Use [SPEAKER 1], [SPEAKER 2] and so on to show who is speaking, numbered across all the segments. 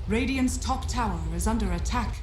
[SPEAKER 1] Radiant's top tower is under attack.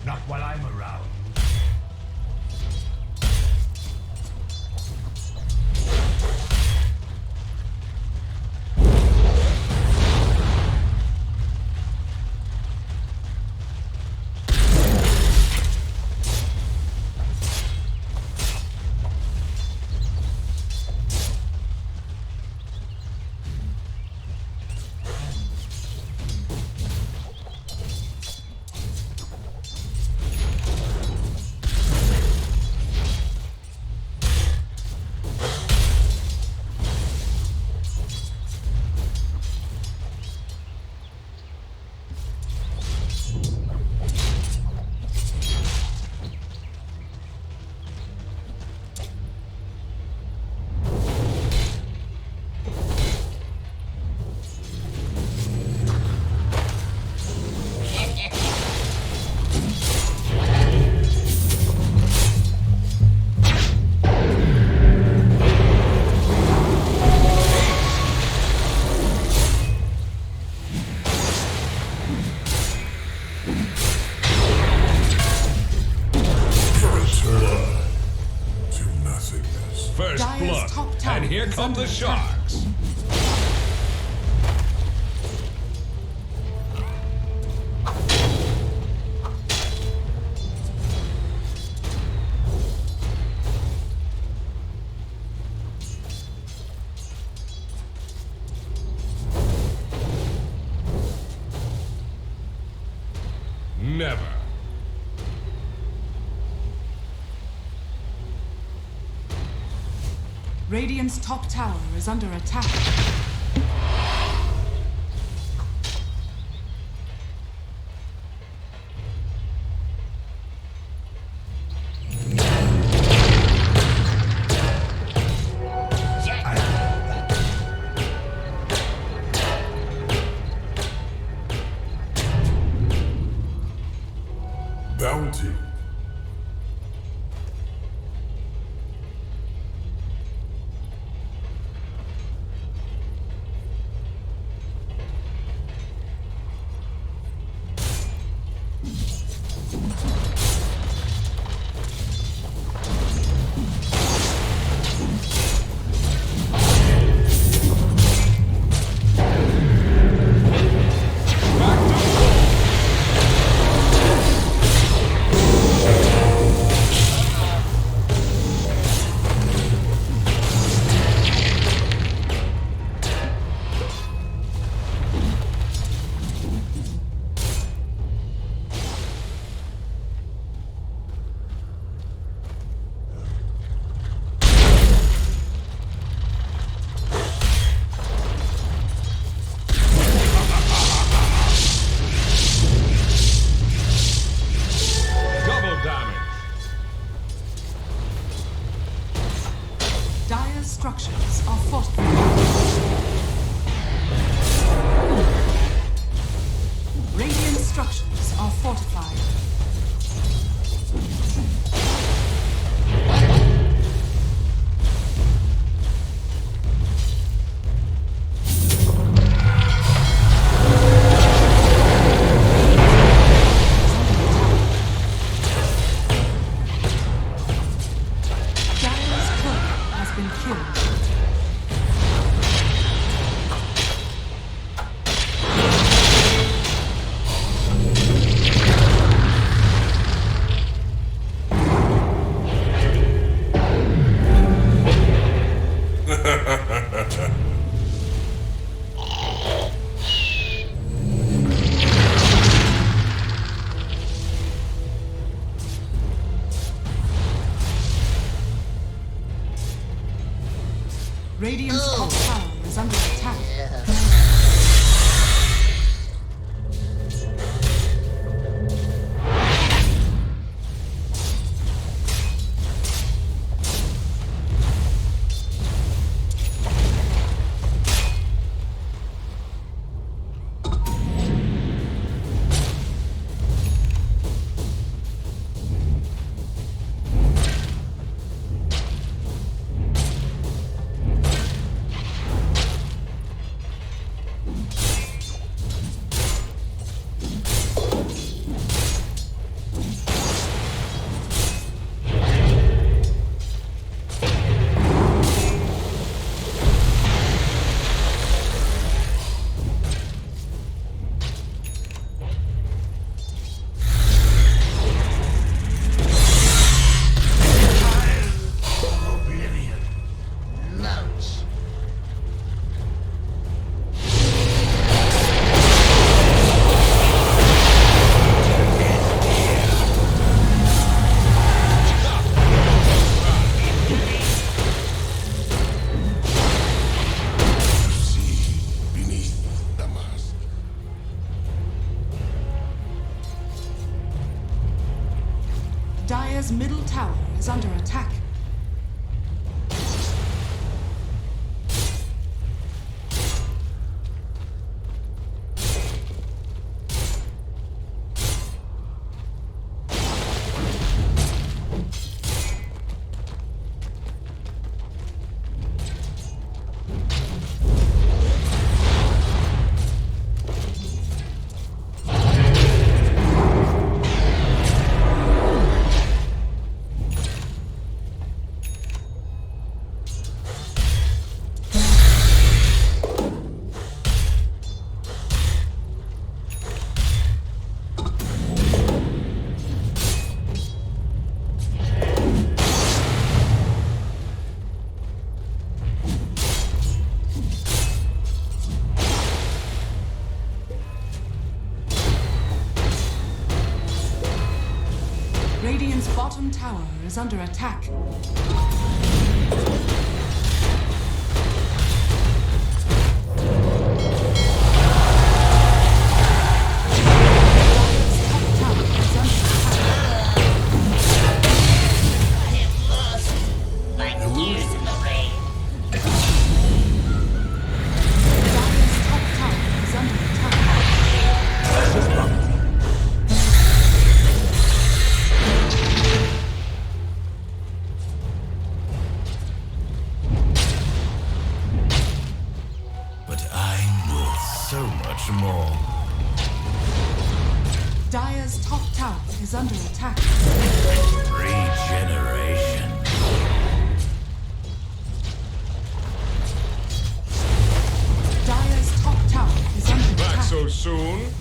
[SPEAKER 2] Not while I'm around.
[SPEAKER 3] And here come the sharks. Never.
[SPEAKER 1] Radiant's top tower is under attack.
[SPEAKER 4] Bounty.
[SPEAKER 1] structures are fortified. Dire's turret has been killed. Radiant's top tower is under attack.
[SPEAKER 2] Oblivion. Loot.
[SPEAKER 4] See beneath the mask.
[SPEAKER 1] Dire's middle tower is under attack. Radiant's bottom tower is under attack. Dire's top tower is under attack.
[SPEAKER 5] I have lost my years in the rain.
[SPEAKER 1] Dire's top tower is under attack.
[SPEAKER 4] But I'm worth so much more.
[SPEAKER 1] Dire's top tower is under attack.
[SPEAKER 4] Regeneration.
[SPEAKER 1] Dire's top tower is under
[SPEAKER 3] Back
[SPEAKER 1] attack.
[SPEAKER 3] so soon?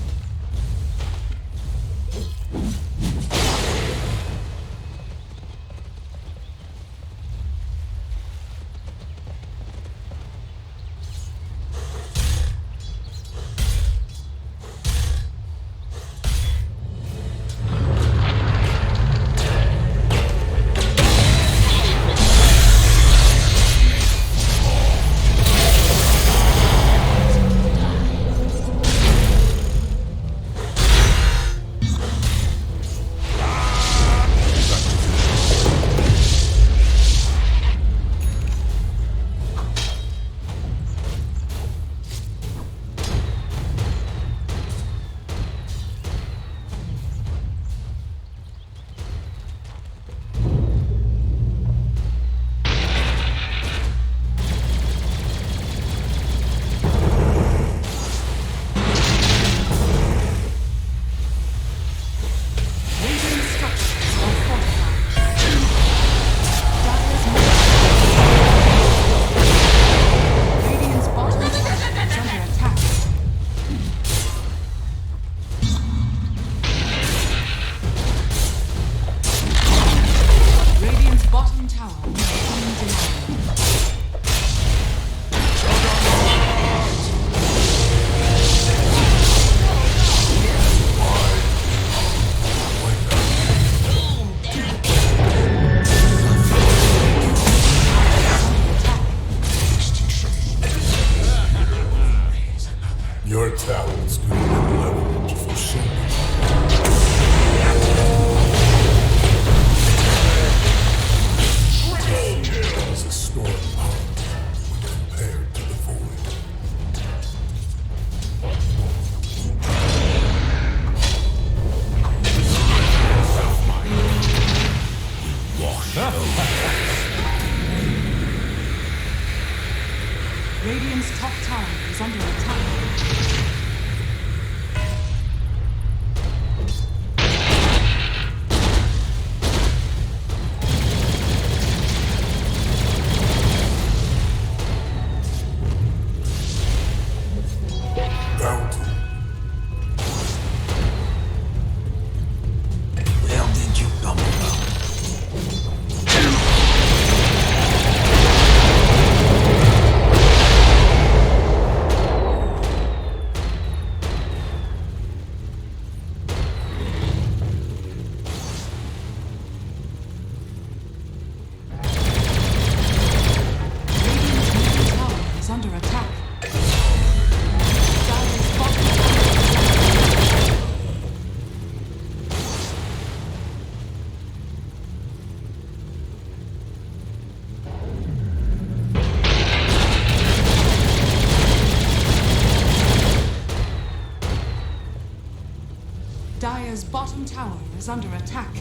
[SPEAKER 1] Dire's bottom tower is under attack.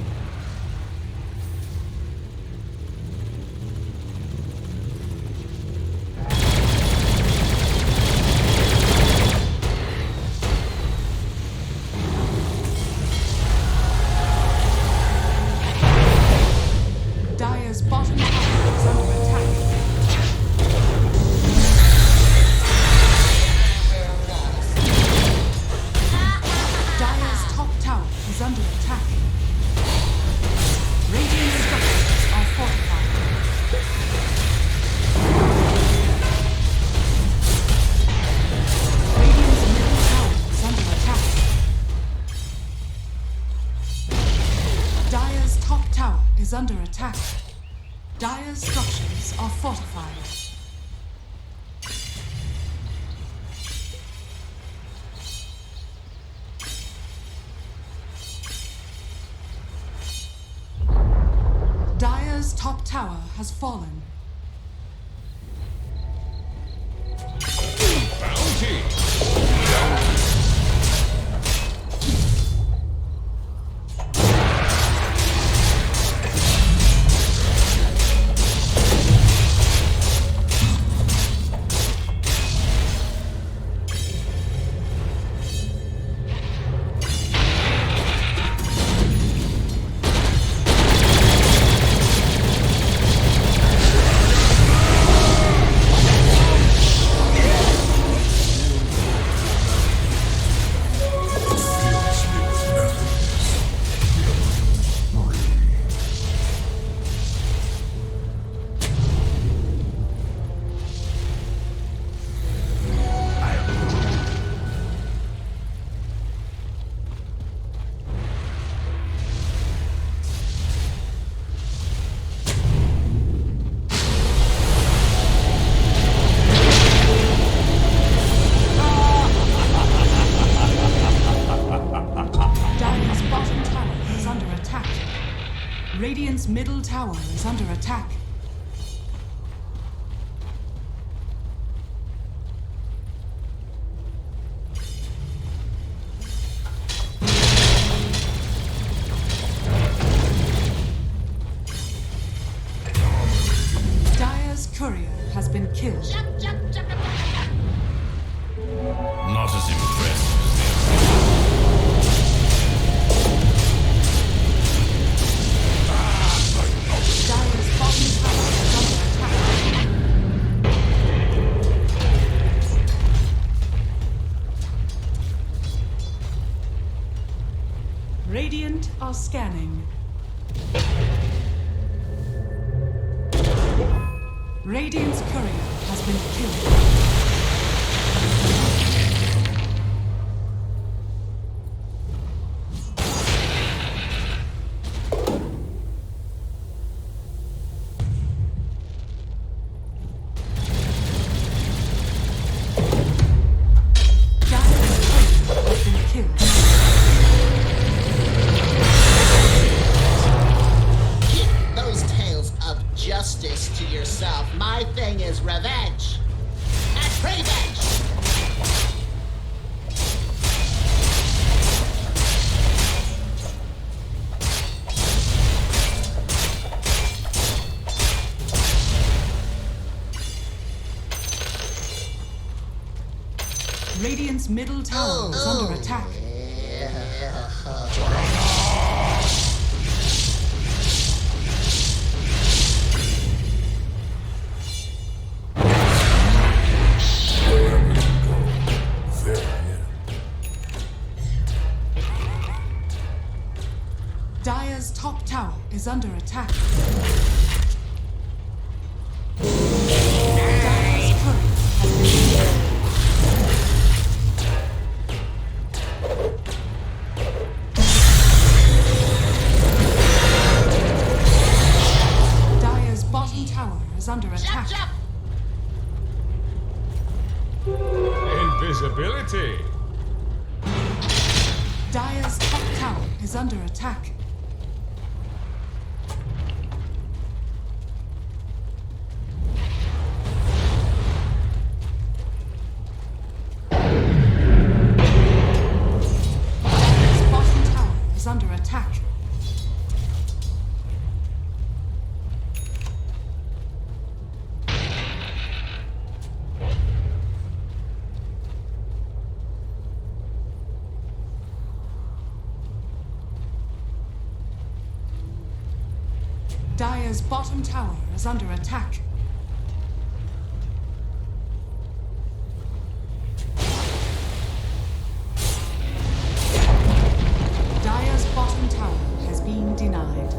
[SPEAKER 1] Dire's bottom tower is under attack. Dire's top tower is under attack. Radiant structures are fortified. Radiant's middle tower is under attack. Dire's top tower is under attack. Dire's structures are fortified. Dire's top tower has fallen.
[SPEAKER 3] Bounty.
[SPEAKER 1] Dire's bottom tower is under attack. Radiant's middle tower is under attack. Dire's courier has been killed.
[SPEAKER 4] Not as impressive as
[SPEAKER 1] Dire's bottom tower is under attack. Radiant are scanning. Radiant's courier has been killed.
[SPEAKER 2] Keep those tales of justice to yourself. My thing is revenge. And revenge!
[SPEAKER 1] Radiant's middle tower is under attack. Dire's top tower is under attack. Dire's courier has been killed. Dire's bottom tower is under attack.
[SPEAKER 3] Invisibility.
[SPEAKER 1] Dire's top tower is under attack. Dire's bottom tower under attack. Dire's bottom tower is under attack. Dire's bottom tower has been denied.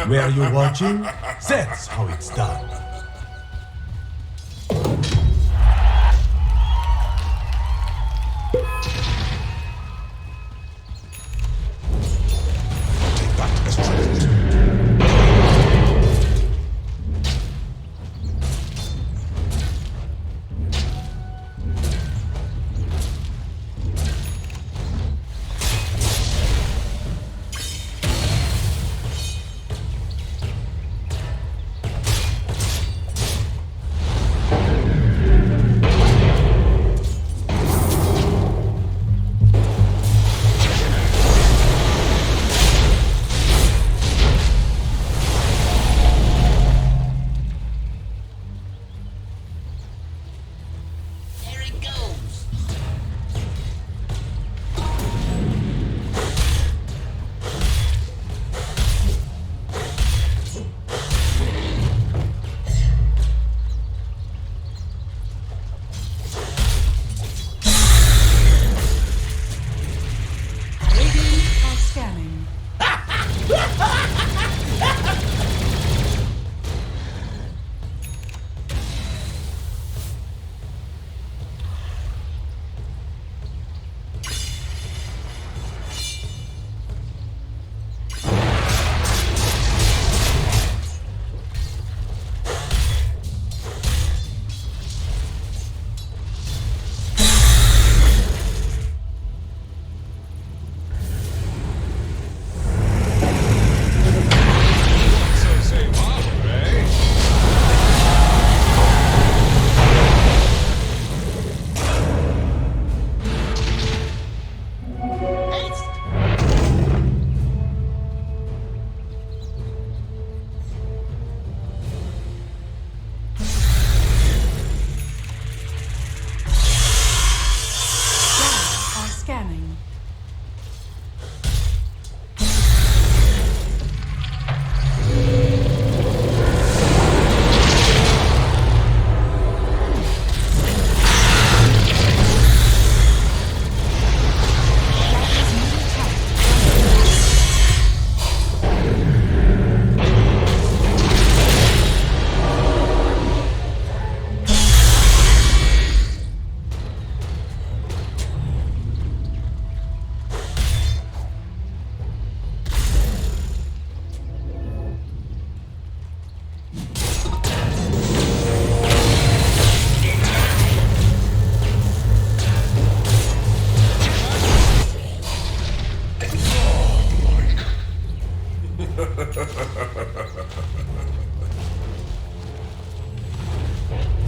[SPEAKER 6] Were you watching? That's how it's done. Take that as challenge.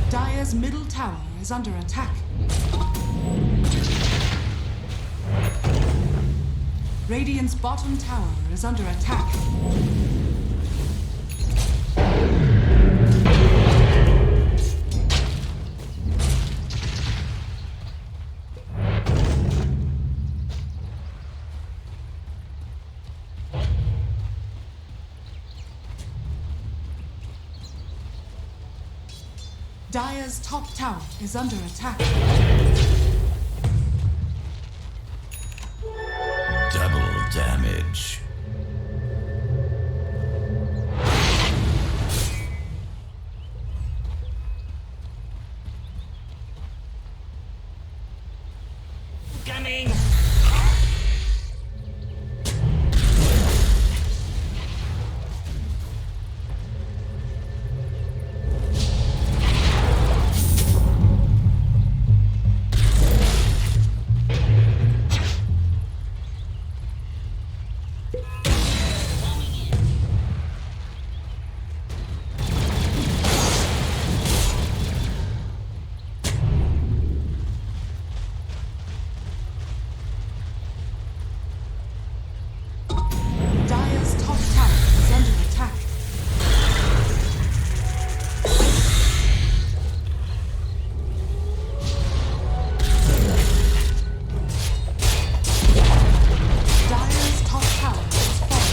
[SPEAKER 1] Dire's middle tower is under attack. Radiant's bottom tower is under attack. Dire's top tower is under attack.
[SPEAKER 5] coming!
[SPEAKER 1] Dire's top tower is under attack. Dire's top tower is falling.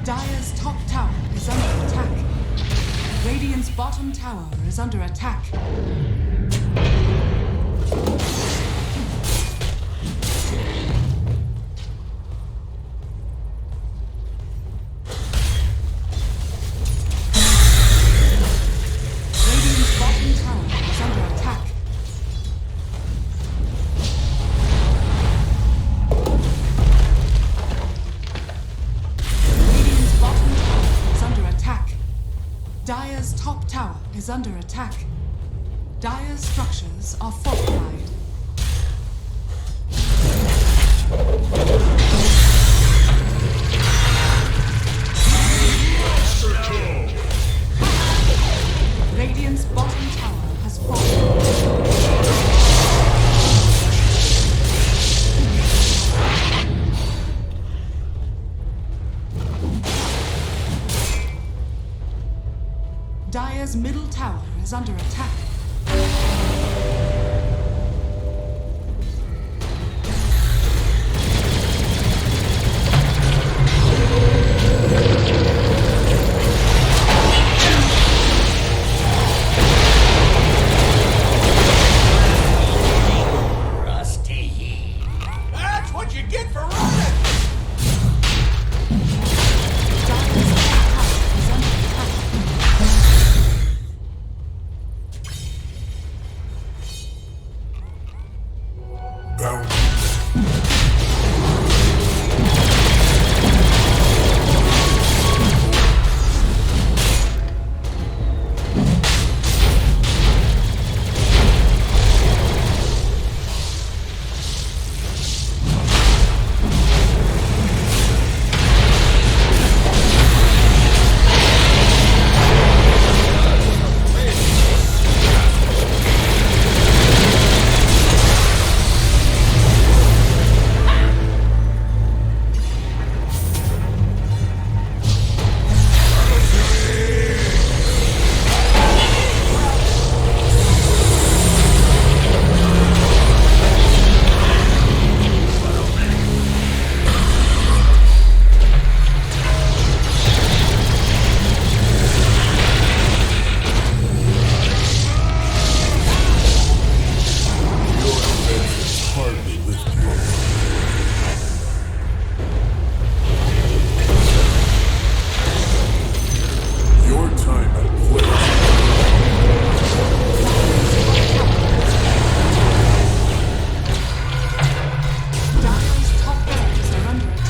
[SPEAKER 1] Dire's top tower is under attack. Radiant's bottom tower is under attack. Radiant's bottom tower is under attack. Radiant's bottom tower is under attack. Dire's top tower is under attack. Dire's structures are fortified. Radiant's bottom tower has fallen. Dire's middle tower is under attack.
[SPEAKER 5] Rusty.
[SPEAKER 7] That's what you get for running!
[SPEAKER 1] Dire's top tower is under attack.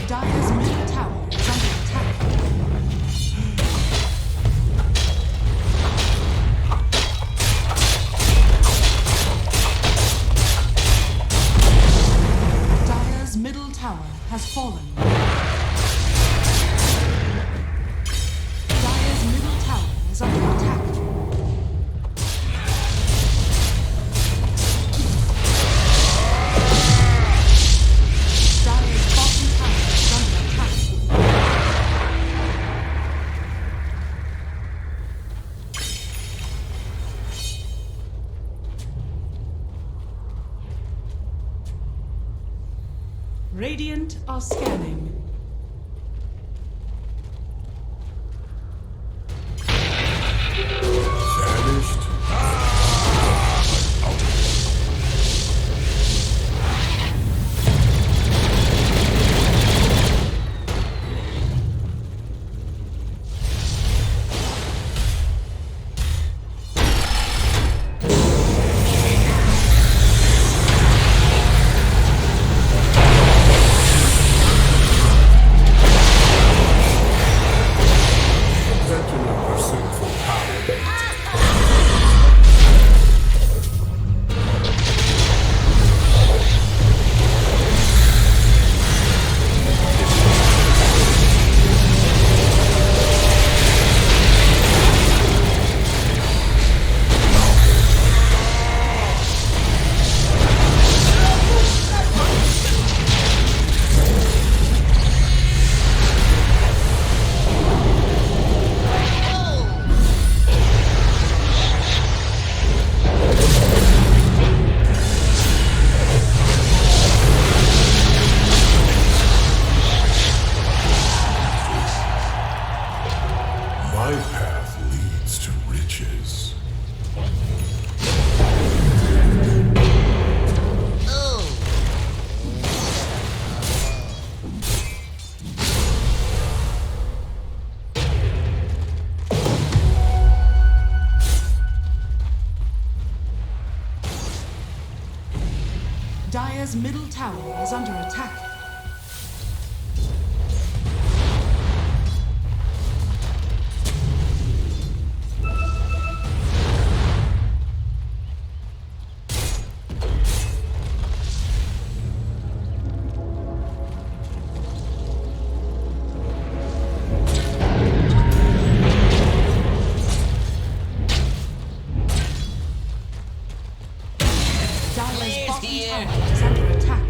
[SPEAKER 1] Dire's middle tower is under attack. Dire's middle tower has fallen. Dire's middle tower is under attack. Dire's bottom tower is under attack. Radiant are scanning.
[SPEAKER 4] Vanished. Petulant pursuit for power. My path leads to riches.
[SPEAKER 1] Dire's middle tower is under attack. Dire's bottom tower is under attack.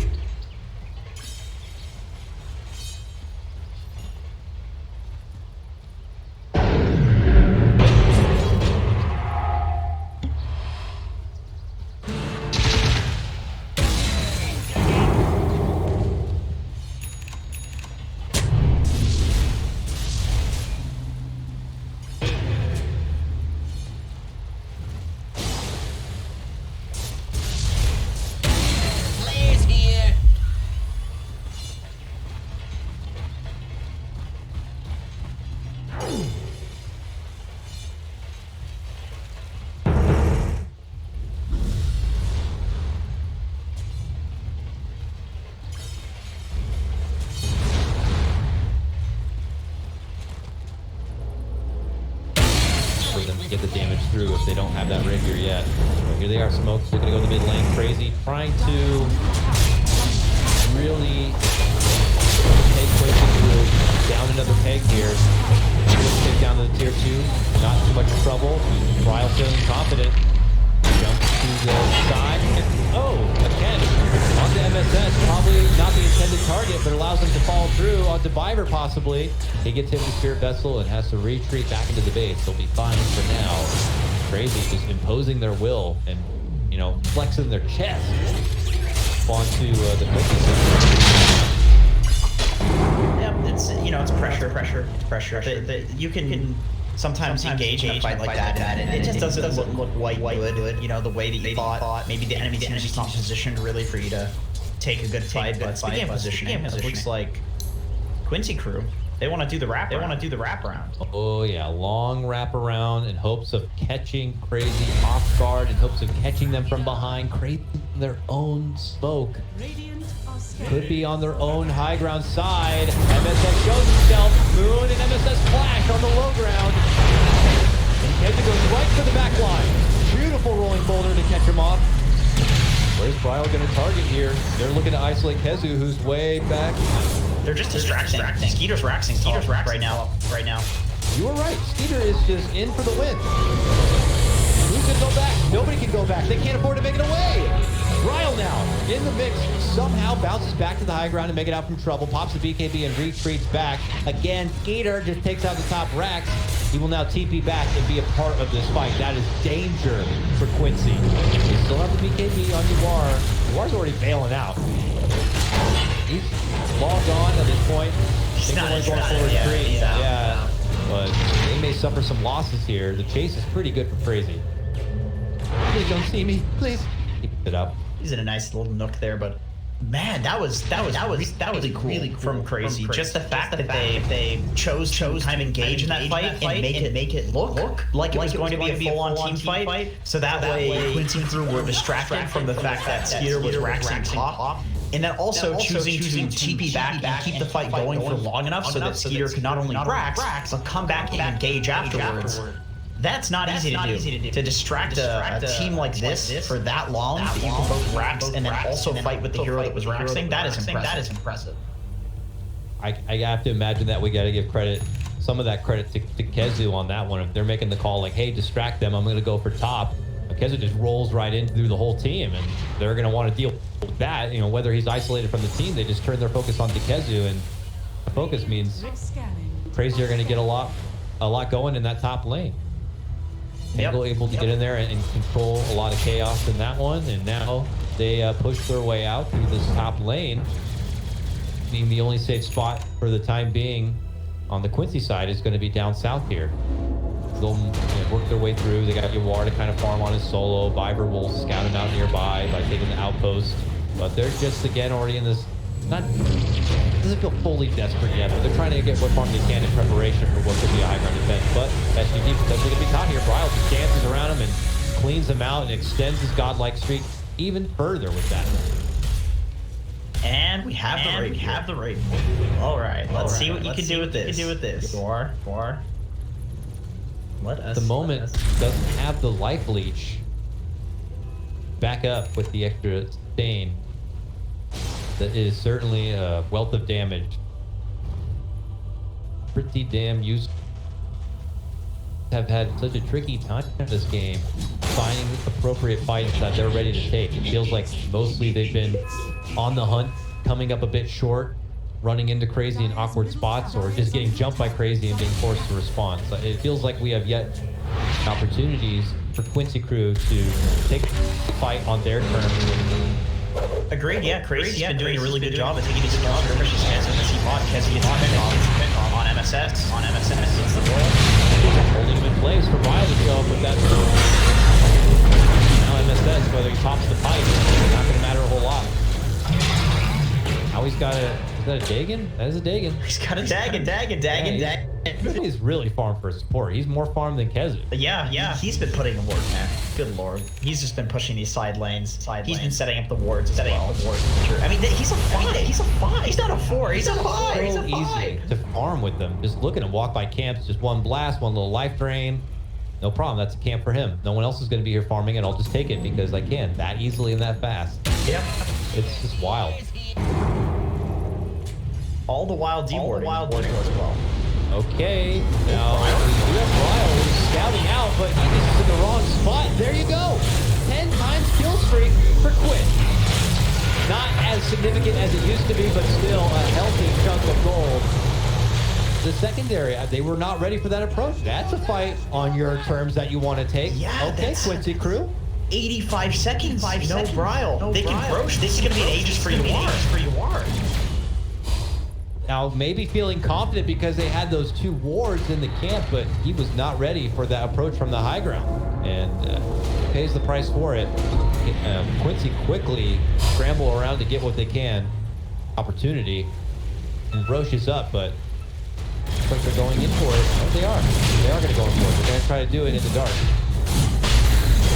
[SPEAKER 5] Blaze here.
[SPEAKER 8] For them to get the damage through if they don't have that rapier yet. But here they are, Smokes looking to go to the mid lane. Crazy, trying to really take Quincy through. Down another peg here. Take down to the tier 2. Not too much trouble. Trial feeling confident. Jumps to the side. Oh, again. Onto MSS. Probably not the intended target, but allows him to follow through onto Viver possibly. He gets hit with the Spirit Vessel and has to retreat back into the base. They'll be fine for now. Crazy, just imposing their will and, you know, flexing their chest onto the
[SPEAKER 9] Yep, it's it's pressure. You can sometimes engage in a fight like that, and it just doesn't look quite good. You know, the way that you thought. Maybe the enemy's not positioned really for you to take a good fight, but speaking of positioning, it looks like Quincy crew, they want to do the wrap. They want to do the wraparound.
[SPEAKER 8] Oh yeah, long wraparound in hopes of catching Crazy off guard, in hopes of catching them from behind. Crazy their own smoke.
[SPEAKER 1] Radiant are scanning.
[SPEAKER 8] Could be on their own high ground side. MSS shows himself. Moon and MSS flash on the low ground. And Kenta goes right to the back line. Beautiful rolling boulder to catch him off. Where's Bryle going to target here? They're looking to isolate Kezu, who's way back.
[SPEAKER 9] They're just distracting. Skeeter's raxing right now.
[SPEAKER 8] You were right. Skeeter is just in for the win. Who's going to go back? Nobody can go back. They can't afford to make it away. Bryle now in the mix. Somehow bounces back to the high ground and make it out from trouble. Pops the BKB and retreats back. Again, Skeeter just takes out the top racks. He will now TP back and be a part of this fight. That is danger for Quincy. They still have the BKB on Yuar. Yuar's already bailing out. He's logged on at this point.
[SPEAKER 9] He's
[SPEAKER 8] They're
[SPEAKER 9] not
[SPEAKER 8] only going
[SPEAKER 9] interested.
[SPEAKER 8] for a
[SPEAKER 9] Yeah,
[SPEAKER 8] retreat.
[SPEAKER 9] he's out.
[SPEAKER 8] Yeah. But they may suffer some losses here. The chase is pretty good for Cr4zy. Please don't see me. Please. He picked it up.
[SPEAKER 9] He's in a nice little nook there, but man, that was really cool from Cr4zy. Just the fact that they chose to kind of engage in that fight and make it look like it was going to be a full-on team fight. So that way, Quincy crew were distracted from the fact that Skeeter was raxing top. And then also choosing to TP back and keep the fight going for long enough so that Skeeter could not only rax, but come back and engage afterwards. That's not easy to do. To distract a team like this for that long, that you can both rax and then also fight with the hero that was raxing, that is impressive.
[SPEAKER 8] I have to imagine that we got to give credit, some of that credit to Cr4zy on that one. If they're making the call like, hey, distract them, I'm going to go for top. Cr4zy just rolls right in through the whole team, and they're going to want to deal with that. You know, whether he's isolated from the team, they just turn their focus on Cr4zy, and the focus means Cr4zy are going to get a lot going in that top lane. Angle able to get in there and control a lot of chaos in that one, and now they push their way out through this top lane. I mean, the only safe spot for the time being on the Quincy side is going to be down south here. They'll work their way through. They got Yawar to kind of farm on his solo. Viber will scout him out nearby by taking the outpost, but they're just again already in this. Doesn't feel fully desperate yet, but they're trying to get what farm they can in preparation for what could be a high ground defense. But SGD potentially going to be caught here. Bryle just dances around him and cleans him out and extends his godlike streak even further with that.
[SPEAKER 9] And we have the raid. All right, let's see what you can do with this. Four. Let us.
[SPEAKER 8] The moment doesn't have the life leech. Back up with the extra stain. That is certainly a wealth of damage. Pretty damn used. Have had such a tricky time in this game finding appropriate fights that they're ready to take. It feels like mostly they've been on the hunt, coming up a bit short, running into Cr4zy in awkward spots, or just getting jumped by Cr4zy and being forced to respond. So it feels like we have yet opportunities for Quincy crew to take the fight on their terms.
[SPEAKER 9] Agreed, yeah. Cr4zy's been doing a really good job at taking his job. She's canceling the C-Pod. Cr4zy gets picked off on MSS. It's the roll.
[SPEAKER 8] Holding him in place for Bryle to show up with that. Now MSS, whether he tops the fight, it's not going to matter a whole lot. Now he's got a... Is that a Dagon? That is a Dagon.
[SPEAKER 9] He's got a Dagon.
[SPEAKER 8] He's really farmed for support. He's more farmed than Cr4zy.
[SPEAKER 9] Yeah. He's been putting in work, man. Good lord. He's just been pushing these side lanes. He's been setting up the wards I mean, he's a 5. He's not a 4. He's a 5.
[SPEAKER 8] So
[SPEAKER 9] He's a 5.
[SPEAKER 8] easy to farm with them. Just look at him walk by camps. Just one blast, one little life drain. No problem. That's a camp for him. No one else is going to be here farming it. I'll just take it because I can. That easily and that fast.
[SPEAKER 9] Yeah.
[SPEAKER 8] It's just wild.
[SPEAKER 9] All the while D-warding as well.
[SPEAKER 8] Okay, now we do have Bryle scouting out, but he is in the wrong spot. There you go. 10 times kill streak for Quinn. Not as significant as it used to be, but still a healthy chunk of gold. The secondary, they were not ready for that approach. That's a fight on your terms that you want to take.
[SPEAKER 9] Yeah,
[SPEAKER 8] okay, Quincy crew.
[SPEAKER 9] 85 seconds. No Bryle. They can broach. This is going to be an Aegis for Yawar.
[SPEAKER 8] Now, maybe feeling confident because they had those 2 wards in the camp, but he was not ready for that approach from the high ground, and pays the price for it. Quincy quickly scramble around to get what they can. Opportunity. And Roche is up, but looks like they're going in for it. Oh, they are. They are going to go in for it. They're going to try to do it in the dark.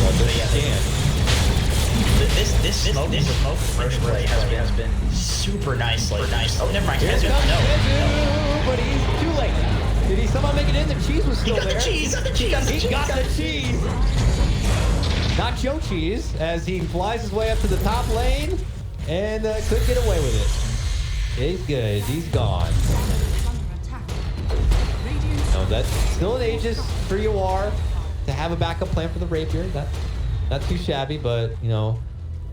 [SPEAKER 8] But
[SPEAKER 9] This smoke Roche play has been super nice. Oh, never mind.
[SPEAKER 8] Here comes Cr4zy, but he's too late. Did he somehow make it in? The cheese was still there. He got the cheese. Not Joe Cheese, as he flies his way up to the top lane and could get away with it. He's good. He's gone. No, that's still an Aegis for Yawar to have a backup plan for the Rapier. Not too shabby, but, you know,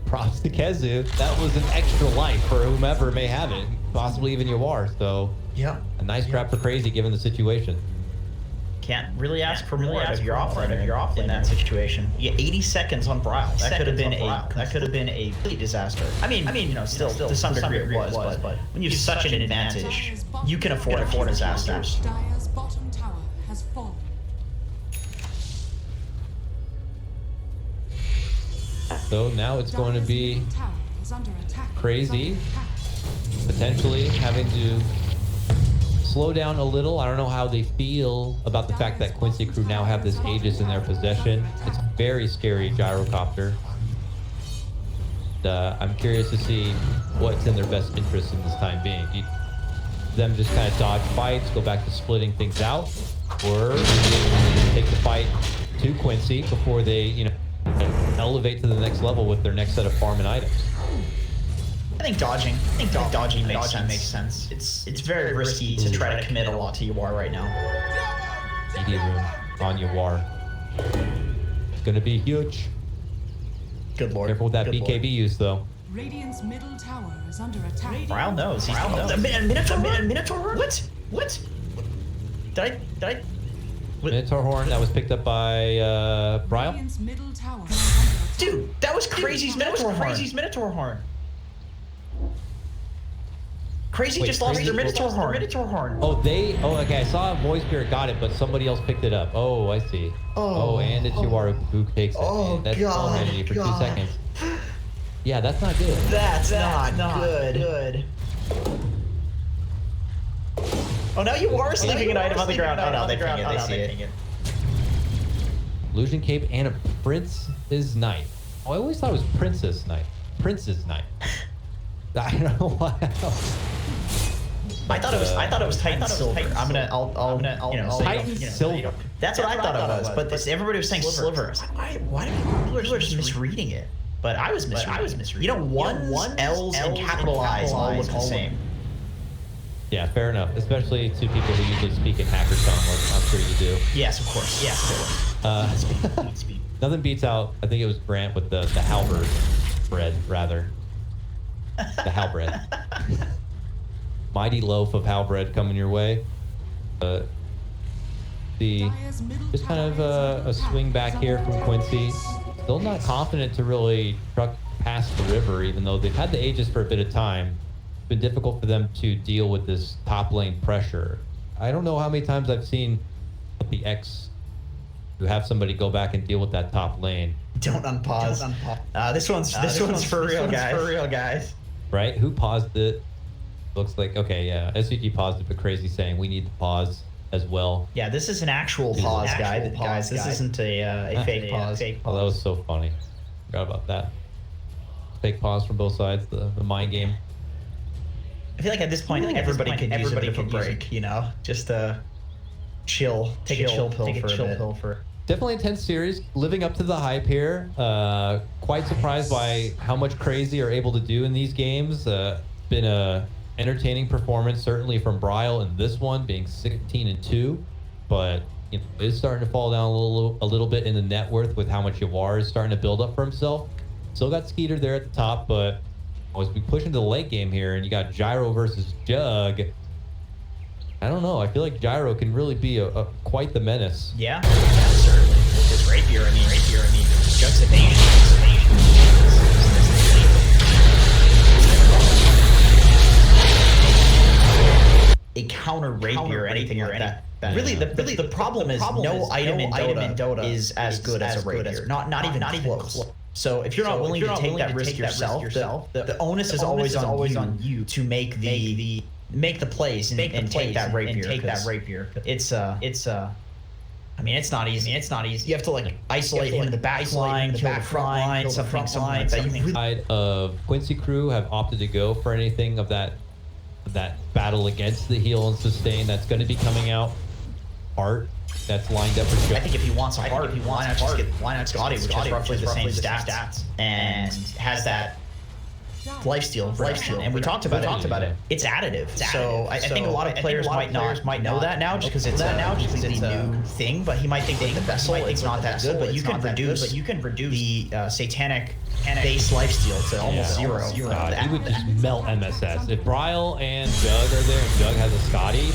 [SPEAKER 8] props to Cr4zy. That was an extra life for whomever may have it, possibly even Yawar. So,
[SPEAKER 9] yeah,
[SPEAKER 8] a nice trap for Cr4zy given the situation.
[SPEAKER 9] Can't really ask for more out of your offlaner in that situation. You get 80 seconds on Brile. That could have been a complete disaster. I mean, you know, still to some degree it was, but when you have such an advantage, you can afford disasters.
[SPEAKER 1] Dire's bottom tower has fallen.
[SPEAKER 8] So now it's going to be
[SPEAKER 1] Dire's middle tower is under attack.
[SPEAKER 8] Cr4zy potentially having to slow down a little. I don't know how they feel about the fact that Quincy crew now have this Aegis in their possession. It's very scary gyrocopter. I'm curious to see what's in their best interest in this time being. Them just kind of dodge fights, go back to splitting things out, or take the fight to Quincy before they, you know, elevate to the next level with their next set of farm and items.
[SPEAKER 9] I think dodging makes sense. It's very risky to try to commit a lot to Yawar right now.
[SPEAKER 8] ED room on Yawar. It's gonna be huge.
[SPEAKER 9] Good lord.
[SPEAKER 8] Careful with that BKB use though.
[SPEAKER 1] Radiant's middle tower is under attack.
[SPEAKER 9] Brile knows. Minotaur? What? Did I?
[SPEAKER 8] Minotaur horn that was picked up by Brile.
[SPEAKER 1] Radiant's middle tower is under attack.
[SPEAKER 9] Dude, that was Cr4zy's Minotaur horn. Cr4zy
[SPEAKER 8] Wait,
[SPEAKER 9] just lost
[SPEAKER 8] Cr4zy
[SPEAKER 9] their Minotaur horn.
[SPEAKER 8] Oh, okay, I saw Voice Spirit got it, but somebody else picked it up. Oh, I see. Oh, and it's Yawar who takes it.
[SPEAKER 9] Oh,
[SPEAKER 8] That's
[SPEAKER 9] God,
[SPEAKER 8] humanity for 2
[SPEAKER 9] God.
[SPEAKER 8] seconds. Yeah, that's not good.
[SPEAKER 9] That's not good. Oh, now Yawar is leaving an item on the ground. Oh, no, they see it.
[SPEAKER 8] Illusion Cape and a Prince's Knife. Oh, I always thought it was Princess Knife. Prince's Knife. I don't know why. I
[SPEAKER 9] thought it was Titan Silver. I'll
[SPEAKER 8] Titan Silver.
[SPEAKER 9] That's what I thought it was. But everybody was saying Sliver. I was like, why do people are just misreading it? But I was misreading. You know, ones, L's, and capital I's all look the same.
[SPEAKER 8] Yeah, fair enough. Especially to people who usually speak in hacker tongue, like I'm sure you do.
[SPEAKER 9] Yes, of course. Speed.
[SPEAKER 8] Nothing beats out, I think it was Grant with the halberd bread, rather. The halberd. Mighty loaf of halberd coming your way. Just kind of a swing back here from Quincy. Still not confident to really truck past the river, even though they've had the Aegis for a bit of time. It's been difficult for them to deal with this top lane pressure. I don't know how many times I've seen the X who have somebody go back and deal with that top lane.
[SPEAKER 9] Don't unpause. This one's for real, guys.
[SPEAKER 8] Right? Who paused it? Looks like, okay, yeah. SCG paused it, but Cr4zy saying we need to pause as well.
[SPEAKER 9] Yeah, this is an actual pause, guys. This isn't a fake pause.
[SPEAKER 8] Oh, that was so funny. Forgot about that. Fake pause from both sides, the mind game.
[SPEAKER 9] I feel like at this point, everybody could use a bit of a break, you know? Just chill, take a chill pill for a bit.
[SPEAKER 8] Definitely intense series, living up to the hype here. Quite surprised by how much Cr4zy are able to do in these games. Been a entertaining performance, certainly from Brile in this one, being 16-2. But you know, it's starting to fall down a little bit in the net worth with how much Yawar is starting to build up for himself. Still got Skeeter there at the top, but as we push into the late game here, and you got Gyro versus Jug. I don't know. I feel like Gyro can really be quite the menace.
[SPEAKER 9] Yeah, certainly. With his rapier, I mean, Jug's evasion. A counter rapier or anything like that. Really, the problem is no item in Dota is as good as a rapier. Not even close. So if you're not willing to take that risk yourself, the onus is always on you to make the plays and take that rapier. I mean, it's not easy. You have to like isolate him in the back line, kill the front line, something like that.
[SPEAKER 8] Side of Quincy crew have opted to go for anything of that battle against the heal and sustain that's going to be coming out. Heart that's lined up for Jug.
[SPEAKER 9] I think if he wants a heart, why not Scotty, which has roughly the same stats and has that lifesteal, and we talked about it. It's additive. So I think a lot of players might know that now, just because it's a new thing. But he might think that the vessel it's not that good. But you can reduce the satanic base lifesteal to almost zero.
[SPEAKER 8] God, he would just melt MSS if Brile and Jug are there. And Jug has a Scotty.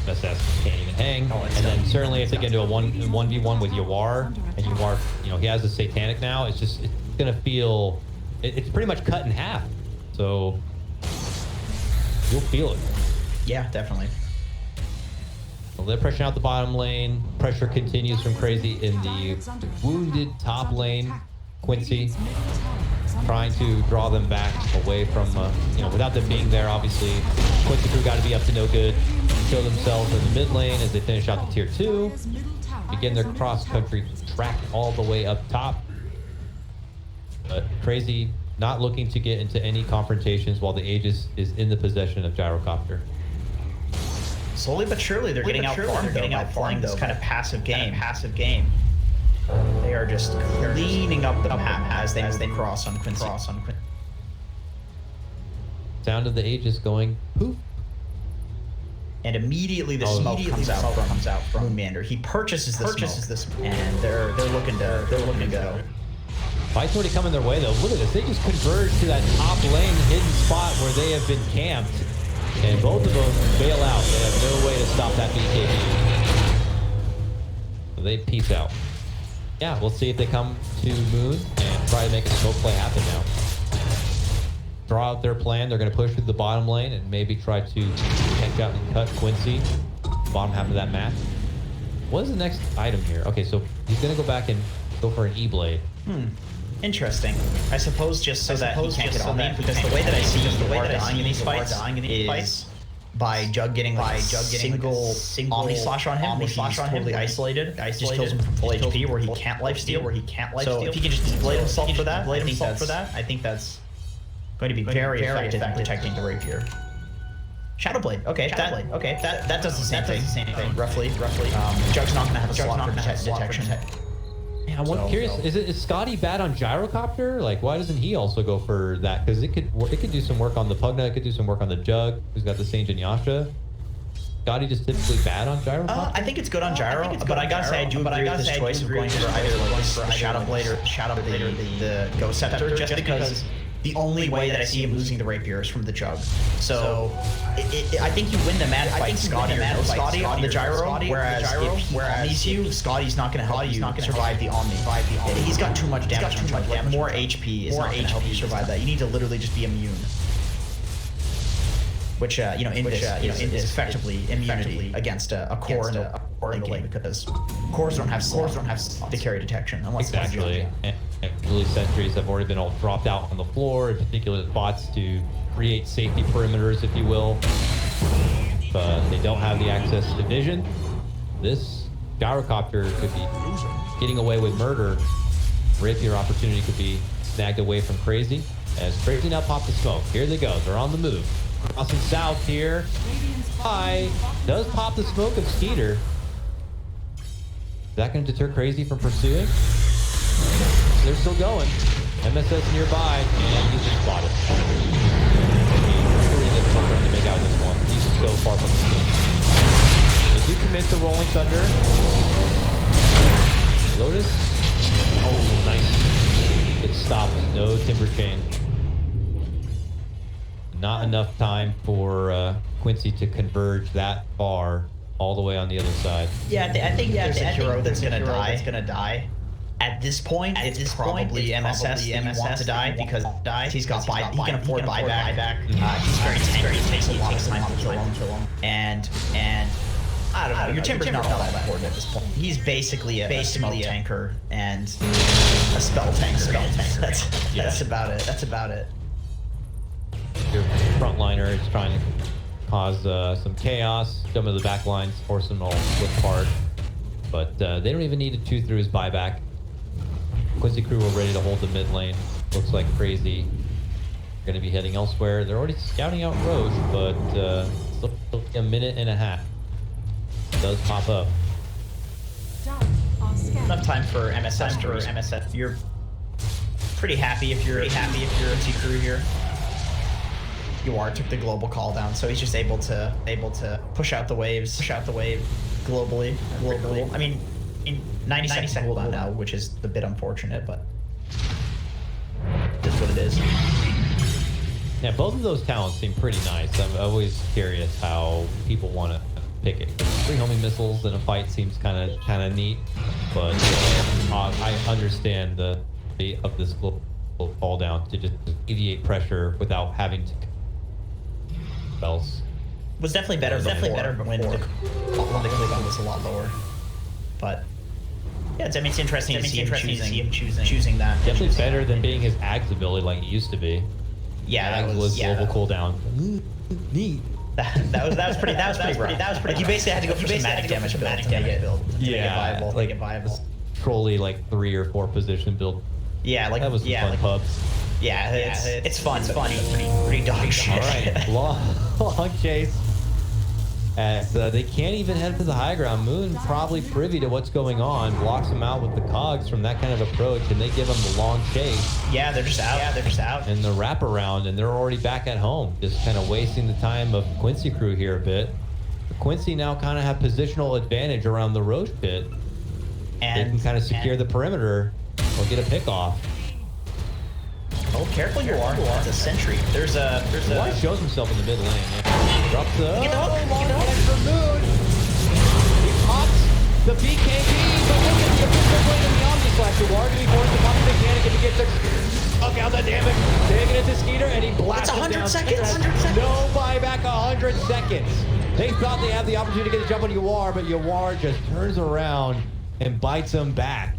[SPEAKER 8] MSS can't even hang. And then certainly if they get into a 1v1 with Yawar, and Yawar, you know, he has a Satanic now, it's gonna feel, it's pretty much cut in half. So you'll feel it.
[SPEAKER 9] Yeah, definitely.
[SPEAKER 8] Well, they're pressuring out the bottom lane. Pressure continues from Cr4zy in the wounded top lane. Quincy trying to draw them back away from, you know, without them being there, obviously. Quincy crew got to be up to no good. Kill themselves in the mid lane as they finish out the tier 2. Begin their cross-country track all the way up top. But Cr4zy not looking to get into any confrontations while the Aegis is in the possession of Gyrocopter.
[SPEAKER 9] Slowly but surely, they're getting outfarmed by playing this kind of passive game. They are just cleaning up the map as they cross on Quincy.
[SPEAKER 8] Sound of the Aegis going poof. And
[SPEAKER 9] immediately the smoke comes out from Moonmander. He purchases this, and they're looking to go.
[SPEAKER 8] Fight's already coming their way though. Look at this. They just converge to that top lane hidden spot where they have been camped. And both of them bail out. They have no way to stop that BKB. So they peace out. Yeah, we'll see if they come to Moon and try to make a smoke play happen now. Draw out their plan. They're going to push through the bottom lane and maybe try to catch out and cut Quincy. Bottom half of that map. What is the next item here? Okay, so he's going to go back and go for an E-Blade.
[SPEAKER 9] Interesting. I suppose just so that he can't get on that, because the way that I see Yawar dying in these fights is by Jug getting single Omni Slash on him, he's totally isolated. Just kills him from full HP where he can't lifesteal. So if he can just E-Blade himself for that, I think that's going to be very effective in protecting the Rapier. Shadowblade. Okay, that does the same thing. Roughly. Jug's not going to have a slot for detection.
[SPEAKER 8] Yeah, I'm curious. Is Scotty bad on Gyrocopter? Like, why doesn't he also go for that? Because it could do some work on the Pugna. It could do some work on the Jug, who's got the Saint and Yasha. Scotty just typically bad on Gyrocopter?
[SPEAKER 9] I think it's good on Gyro, but I gotta say I do agree with this choice of going for either like the Shadowblade or the Ghost Scepter, just because the only way that I see him losing the Rapier is from the Jug. So I think you win the mad fight Scotty or no Scotty on the Gyro, whereas if he omnis you, Scotty's not going to help you survive the Omni. He's got too much damage. More HP is not going to help you survive that. You need to literally just be immune. Which you know, in this is effectively immunity against a core in the lane, because cores don't have to carry detection unless
[SPEAKER 8] exactly. And really sentries have already been all dropped out on the floor, in particular bots to create safety perimeters, if you will. But they don't have the access to vision. This Gyrocopter could be getting away with murder. Rapier opportunity could be snagged away from Cr4zy. As Cr4zy now pop the smoke. Here they go. They're on the move. Crossing south here. Hi. Does pop the smoke of Skeeter. Is that going to deter Cr4zy from pursuing? They're still going. MSS nearby, and he's just spotted. He's really difficult for him to make out this one. He's so far from the scene. They do commit to Rolling Thunder. Lotus. Oh, nice. It stops. No Timber Chain. Not enough time for Quincy to converge that far all the way on the other side.
[SPEAKER 9] Yeah, I think there's a hero that's going to die. At this point, it's probably MSS that you want to die, because he's got he can afford buyback. He's very tanky. It takes a lot of time to kill him. And I don't know. Your Timber's not all that important at this point. He's basically a smoke tanker and a spell tank. That's about it.
[SPEAKER 8] Your frontliner is trying to cause some chaos. Some of the back lines force him all flip hard, but they don't even need to chew through his buyback. Quincy crew are ready to hold the mid lane. Looks like Cr4zy going to be heading elsewhere. They're already scouting out Roche, but still a minute and a half. It does pop up.
[SPEAKER 9] Enough time for MSS. You're pretty happy if you're Quincy crew here. Yawar took the global call down, so he's just able to push out the waves globally. I mean, in 90 seconds cooldown now, which is a bit unfortunate, but that's what it is.
[SPEAKER 8] Yeah, both of those talents seem pretty nice. I'm always curious how people want to pick it. 3 homing missiles in a fight seems kind of neat, but I understand the of this will fall down to just alleviate pressure without having to else.
[SPEAKER 9] Was definitely better. When the cooldown was a lot lower. But yeah, it's interesting to see him choosing that.
[SPEAKER 8] Definitely better than being his Ag's ability like it used to be.
[SPEAKER 9] Yeah,
[SPEAKER 8] that was global cooldown. Neat.
[SPEAKER 9] That was pretty rough. Like you basically had to go for some magic damage to make it viable.
[SPEAKER 8] Like it viable. Trolley like 3 or 4 position build.
[SPEAKER 9] Yeah, like
[SPEAKER 8] that was some fun pubs.
[SPEAKER 9] Yeah, it's fun. It's funny. Pretty dog shit.
[SPEAKER 8] All right, long chase. As they can't even head to the high ground. Moon probably privy to what's going on, blocks them out with the cogs from that kind of approach, and they give them the long chase.
[SPEAKER 9] Yeah, they're just out.
[SPEAKER 8] And the wraparound, and they're already back at home, just kind of wasting the time of Quincy crew here a bit. Quincy now kind of have positional advantage around the Roche pit. And they can kind of secure the perimeter or get a pick off.
[SPEAKER 9] Oh, careful you are. It's a sentry. There's a...
[SPEAKER 8] He shows himself in the mid lane. Yeah. Drops the...
[SPEAKER 9] Get the hook.
[SPEAKER 8] For Moon. He pops the BKB, but look at the official play in the Omni Slash. The War to be forced to pop the mechanic if he gets the... Fuck out the damage. Taking it to Skeeter, and he blasts it down.
[SPEAKER 9] 100 seconds.
[SPEAKER 8] No buyback, 100 seconds. They thought they had the opportunity to get a jump on Yawar, but Yawar just turns around and bites him back.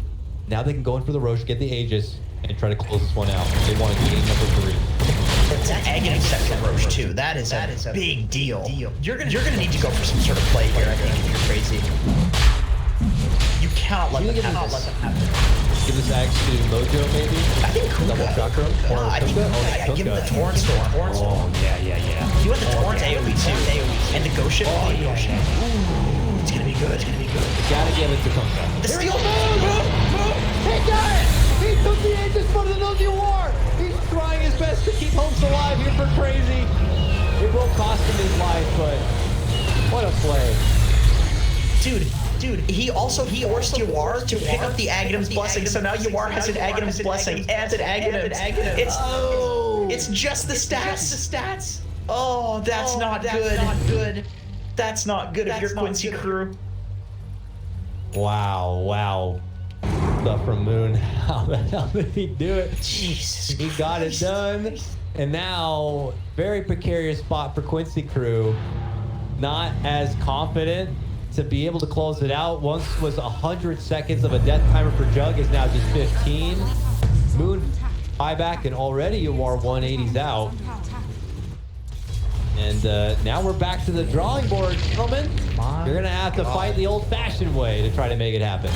[SPEAKER 8] Now they can go in for the Roche, get the Aegis, and try to close this one out. They want to game number 3.
[SPEAKER 9] It's an egg and exception Roche too. That is a big deal. You're gonna need to go for some sort of play here. I think if you're crazy, you cannot let them happen.
[SPEAKER 8] Give this axe to Mojo maybe.
[SPEAKER 9] I think
[SPEAKER 8] double chakra.
[SPEAKER 9] No, I think give him the Torrent Storm.
[SPEAKER 8] Oh yeah.
[SPEAKER 9] You want the Torrent AoE too, and the Ghost Ship. Oh yeah. Ooh, it's gonna be good.
[SPEAKER 8] Gotta give it to Kunkka.
[SPEAKER 9] The steel
[SPEAKER 8] move. He got it. He took the Aegis for the Nosy War. He's trying his best to keep Homes alive here for Cr4zy. It will cost him his life, but what a play.
[SPEAKER 9] Dude, he forced Yawar to pick up the Aghanim's Blessing, so now Yawar has an Aghanim's Blessing and an Aghanim. It's just the stats. Oh, that's not good. That's not good if you're Quincy crew.
[SPEAKER 8] Wow. Stuff from Moon. How the hell did he do it?
[SPEAKER 9] Jesus
[SPEAKER 8] He got it done. And now, very precarious spot for Quincy crew. Not as confident to be able to close it out. Once was 100 seconds of a death timer for Jug, is now just 15. Moon buyback, and already Yawar 180's out. And now we're back to the drawing board, gentlemen. You're gonna have to fight the old-fashioned way to try to make it happen.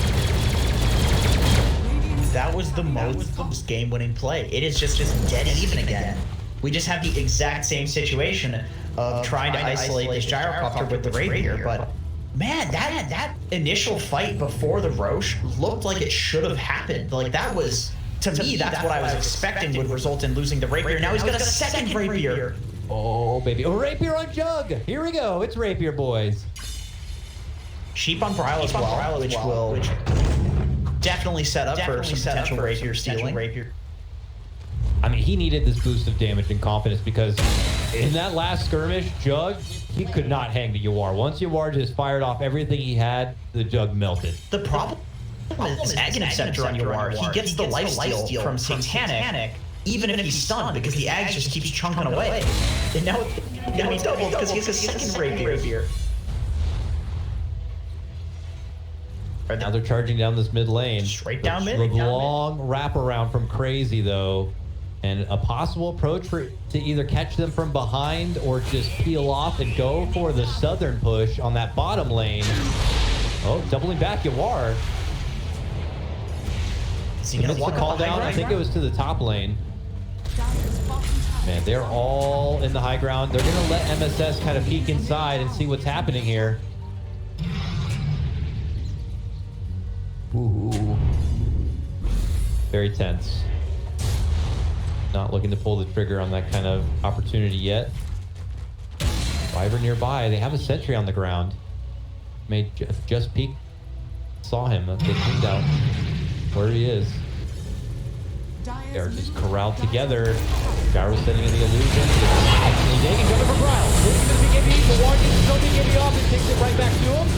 [SPEAKER 9] That was the most game-winning play. It is just dead even again. We just have the exact same situation of trying to isolate this gyrocopter with the rapier, but man, that initial fight before the Roche looked like it should have happened. Like that was, to me, that's what I was expecting would result in losing the rapier. Now he's got a second rapier.
[SPEAKER 8] Oh, baby. Oh, rapier on Jug. Here we go. It's rapier, boys.
[SPEAKER 9] Sheep on Brile as well, which will definitely set up for some potential rapier stealing.
[SPEAKER 8] I mean, he needed this boost of damage and confidence because in that last skirmish, Jug, he could not hang to Yawar. Once Yawar just fired off everything he had, the Jug melted.
[SPEAKER 9] The problem is Aghanim Scepter on Yawar. He gets the lifesteal from Satanic, even if he's stunned, because the Ag just keeps chunking away. And now he's doubled because he has a second rapier.
[SPEAKER 8] Now they're charging down this mid lane.
[SPEAKER 9] Straight down mid.
[SPEAKER 8] The long wraparound from Cr4zy, though, and a possible approach to either catch them from behind or just peel off and go for the southern push on that bottom lane. Oh, doubling back Yawar. He missed the call down. I think it was to the top lane. Man, they're all in the high ground. They're going to let MSS kind of peek inside and see what's happening here. Ooh. Very tense. Not looking to pull the trigger on that kind of opportunity yet. Wyvern nearby. They have a sentry on the ground. May just peek. Saw him. They cleaned out where he is. They're just corralled together. Gyro setting in the illusion. Dagan coming from Brile. Looking to the BKB. Yawar gets no BKB off and takes it right back to him.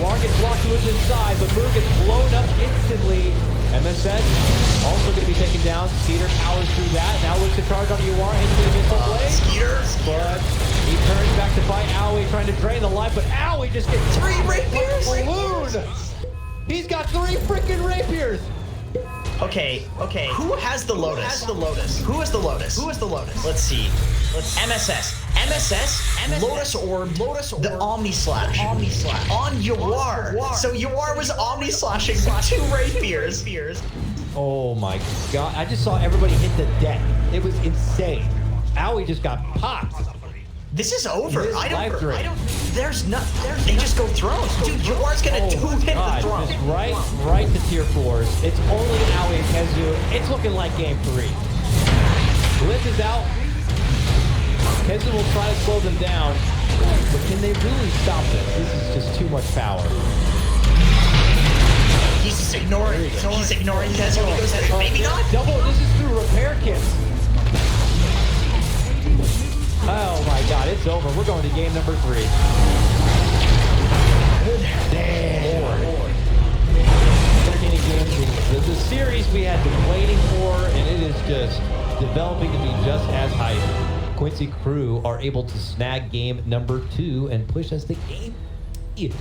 [SPEAKER 8] Yawar gets locked to his inside, but Moon gets blown up instantly. MSS also going to be taken down. Skeeter powers through that. Now looks to charge on Yawar into the missile blade.
[SPEAKER 9] Skeeter.
[SPEAKER 8] But he turns back to fight Owie, trying to drain the life, but Owie just gets
[SPEAKER 9] 3 rapiers.
[SPEAKER 8] balloon. He's got 3 freaking rapiers.
[SPEAKER 9] Okay. Who has the Lotus? Who has the Lotus? Let's see. MSS. Lotus Orb. The Omni Slash. On Yawar. So Yawar was Omni Slashing with 2 rapiers.
[SPEAKER 8] Oh my god. I just saw everybody hit the deck. It was insane. Owie just got popped.
[SPEAKER 9] This is over.
[SPEAKER 8] I don't.
[SPEAKER 9] There's nothing. They just go thrones. Dude, Yawar's gonna 2-hit the throne.
[SPEAKER 8] Just right to tier 4s. It's only Owie and Kezu. It's looking like game 3. Blitz is out. Kezu will try to slow them down, but can they really stop this? This is just too much power.
[SPEAKER 9] He's just ignoring. He's ignoring Kezu. He goes, maybe not.
[SPEAKER 8] Double. This is through repair kits. Oh my god, it's over. We're going to game number 3. Damn. Entertaining games. The series we had been waiting for, and it is just developing to be just as hype. Quincy crew are able to snag game number 2 and push us to game 3.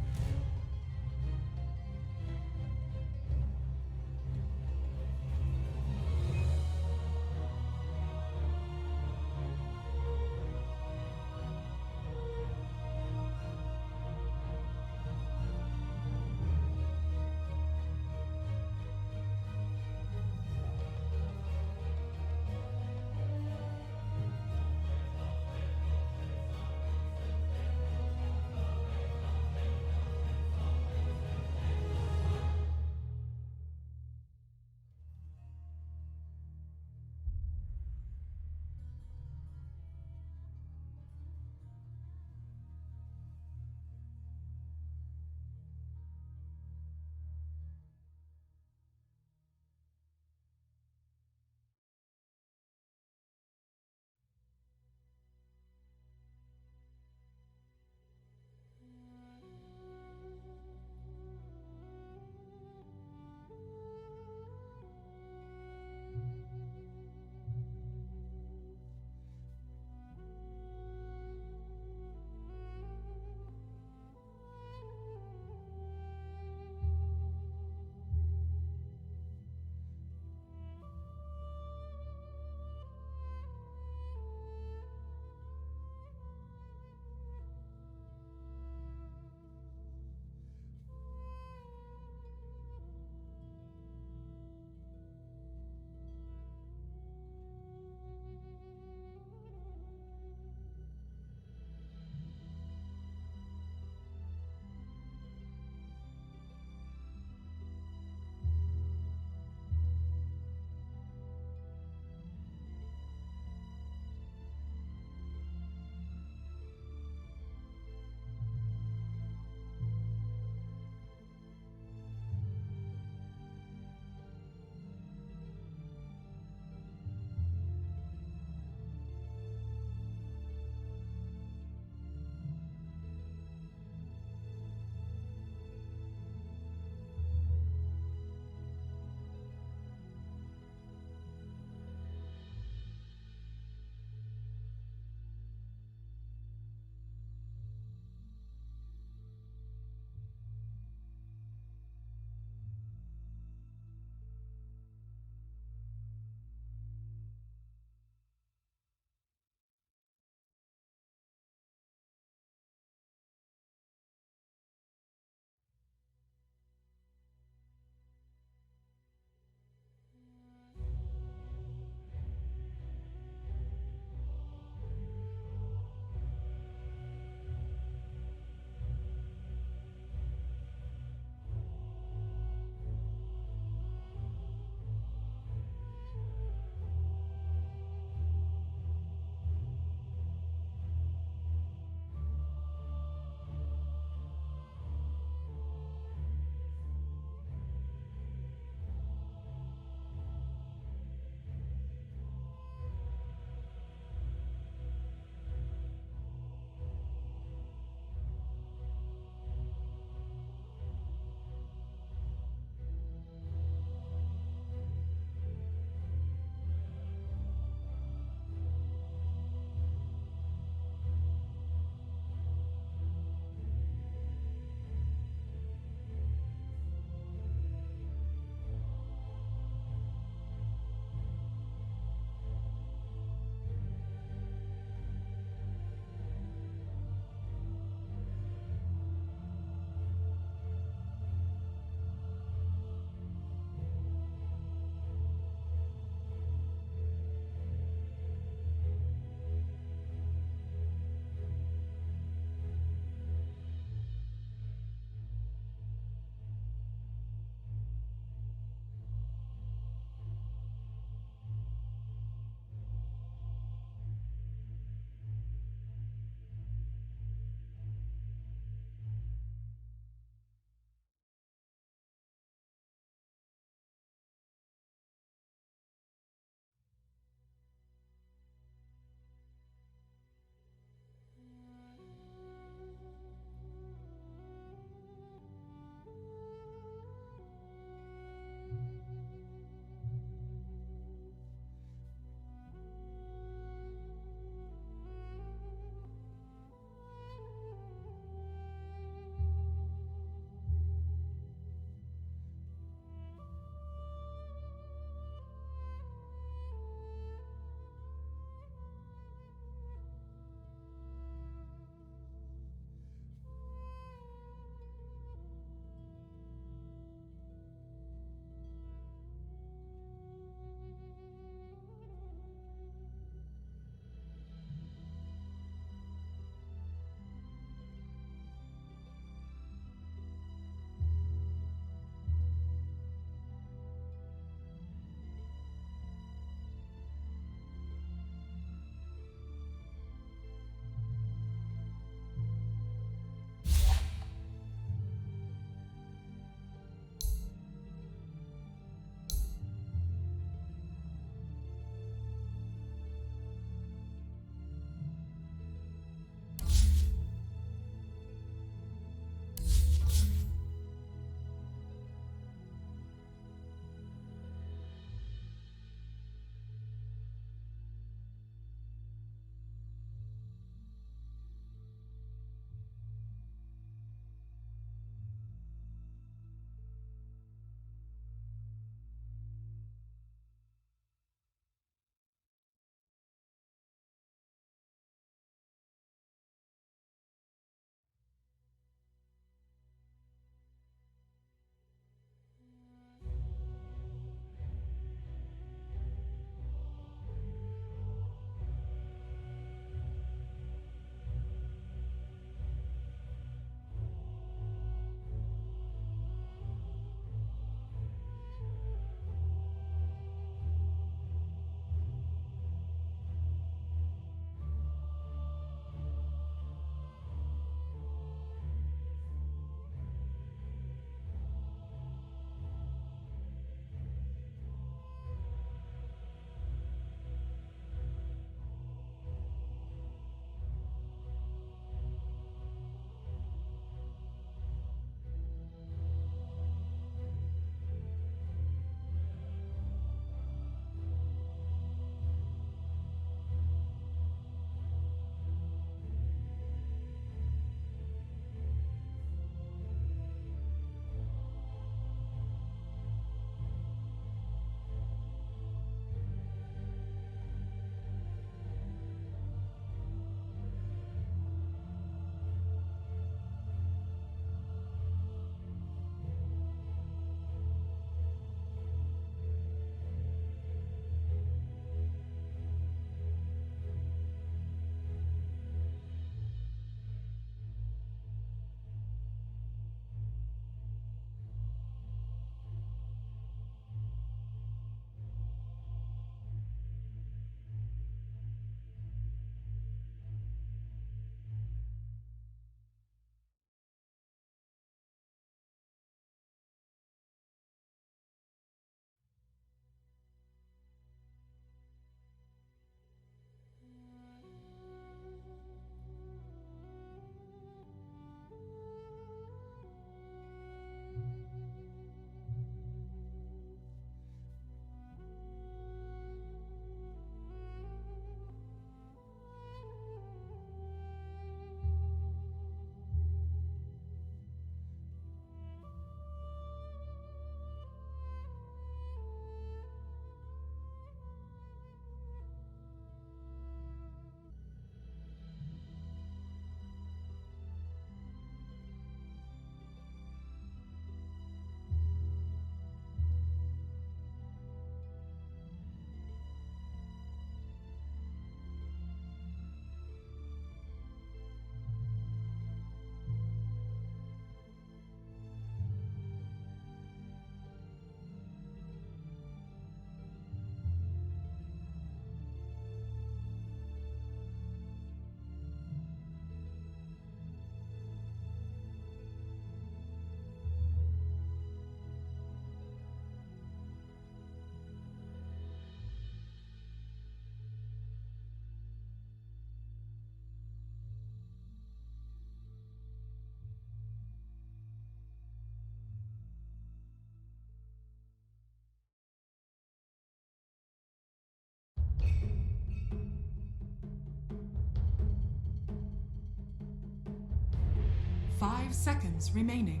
[SPEAKER 1] 5 seconds remaining.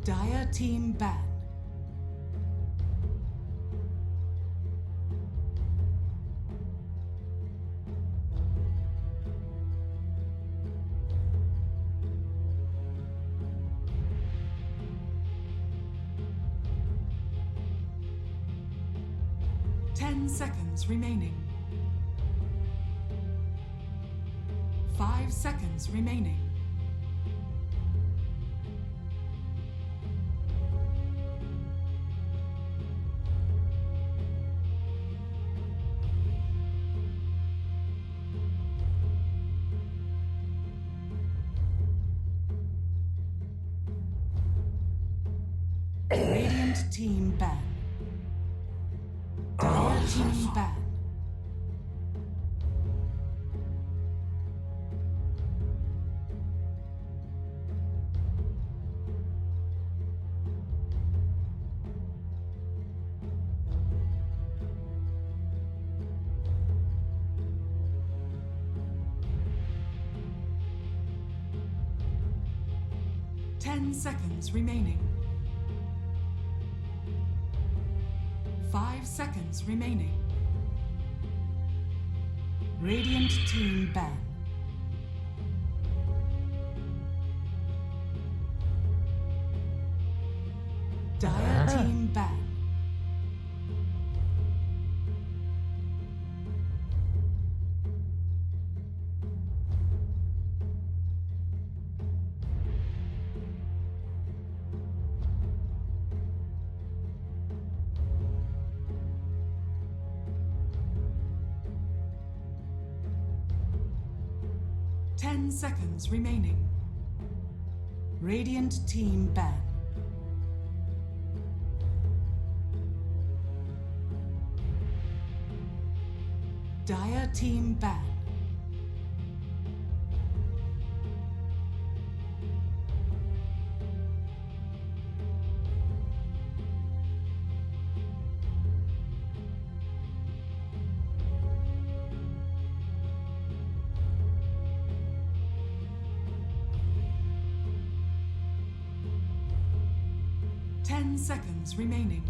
[SPEAKER 1] Dire team ban. Seconds remaining. 5 seconds remaining. Radiant team ban. Dire team ban. Seconds remaining. 5 seconds remaining. Radiant team ban. Dire team ban. Seconds remaining. Radiant team ban. Dire team ban. Seconds remaining.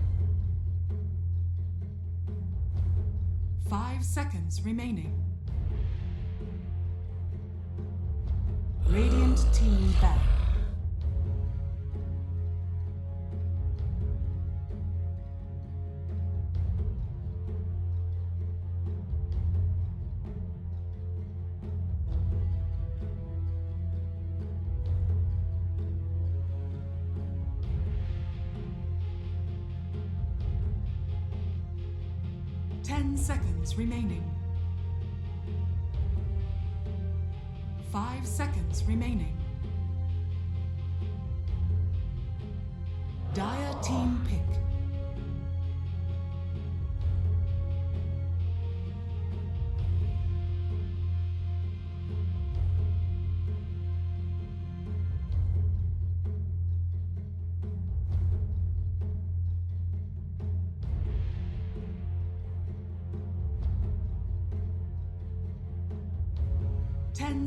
[SPEAKER 1] 5 seconds remaining. Radiant team ban. Seconds remaining. 5 seconds remaining. Dire team pick.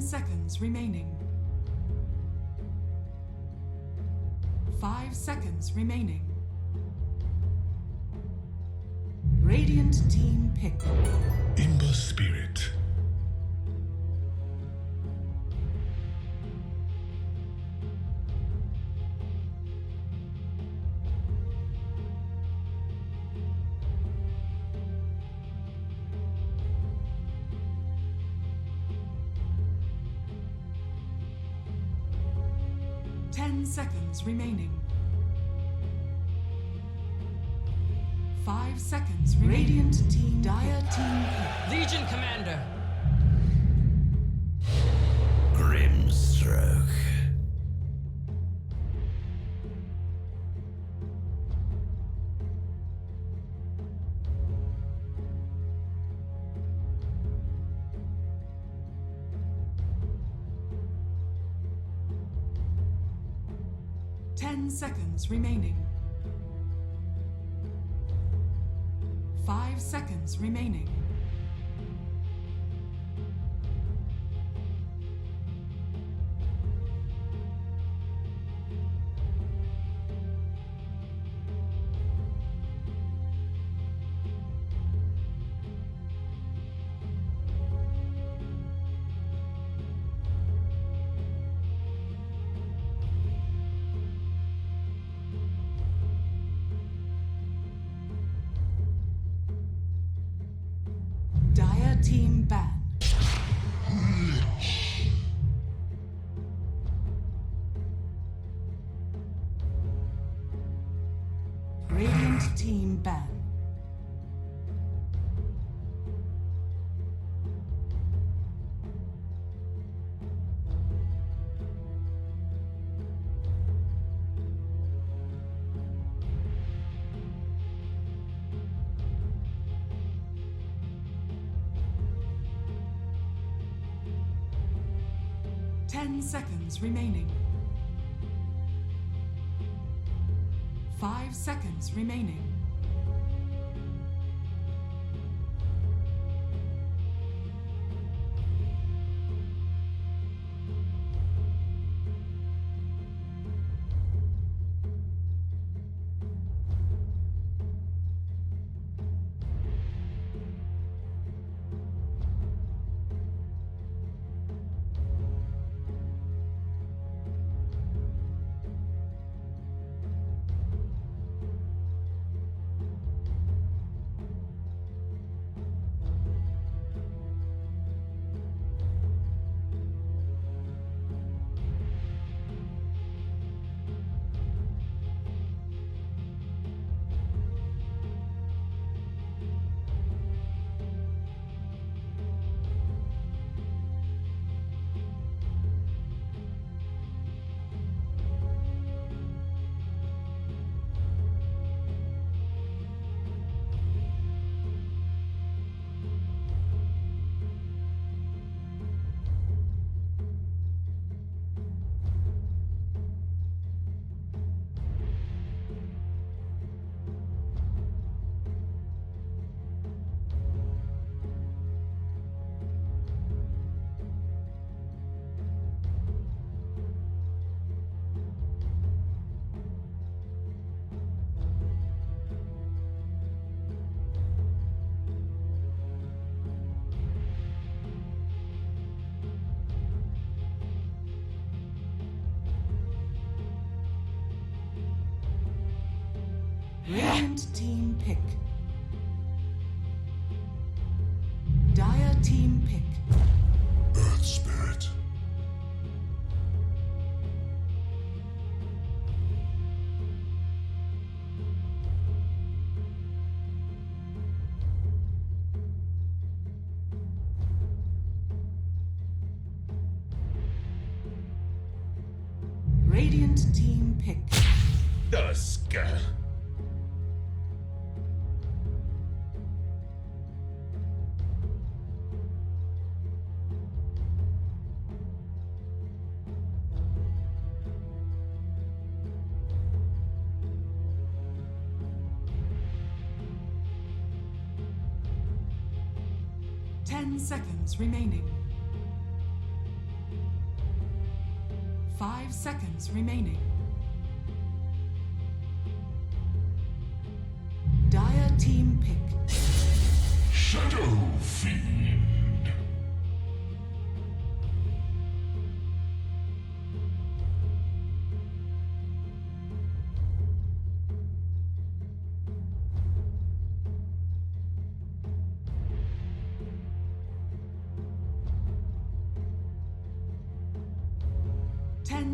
[SPEAKER 1] Seconds remaining. 5 seconds remaining. Radiant team pick.
[SPEAKER 6] In the spirit. Seconds remaining. 5 seconds remaining. Radiant team. Dire team pick.
[SPEAKER 5] Legion Commander.
[SPEAKER 4] Grimstroke.
[SPEAKER 1] Seconds remaining. 5 seconds remaining. team ban. Radiant team ban. Seconds remaining. 5 seconds remaining. Radiant team pick. Dire team pick.
[SPEAKER 10] Earth Spirit.
[SPEAKER 1] Radiant team pick.
[SPEAKER 3] Dusk.
[SPEAKER 1] 10 seconds remaining. 5 seconds remaining. Dire team pick.
[SPEAKER 10] Shadow Fiend.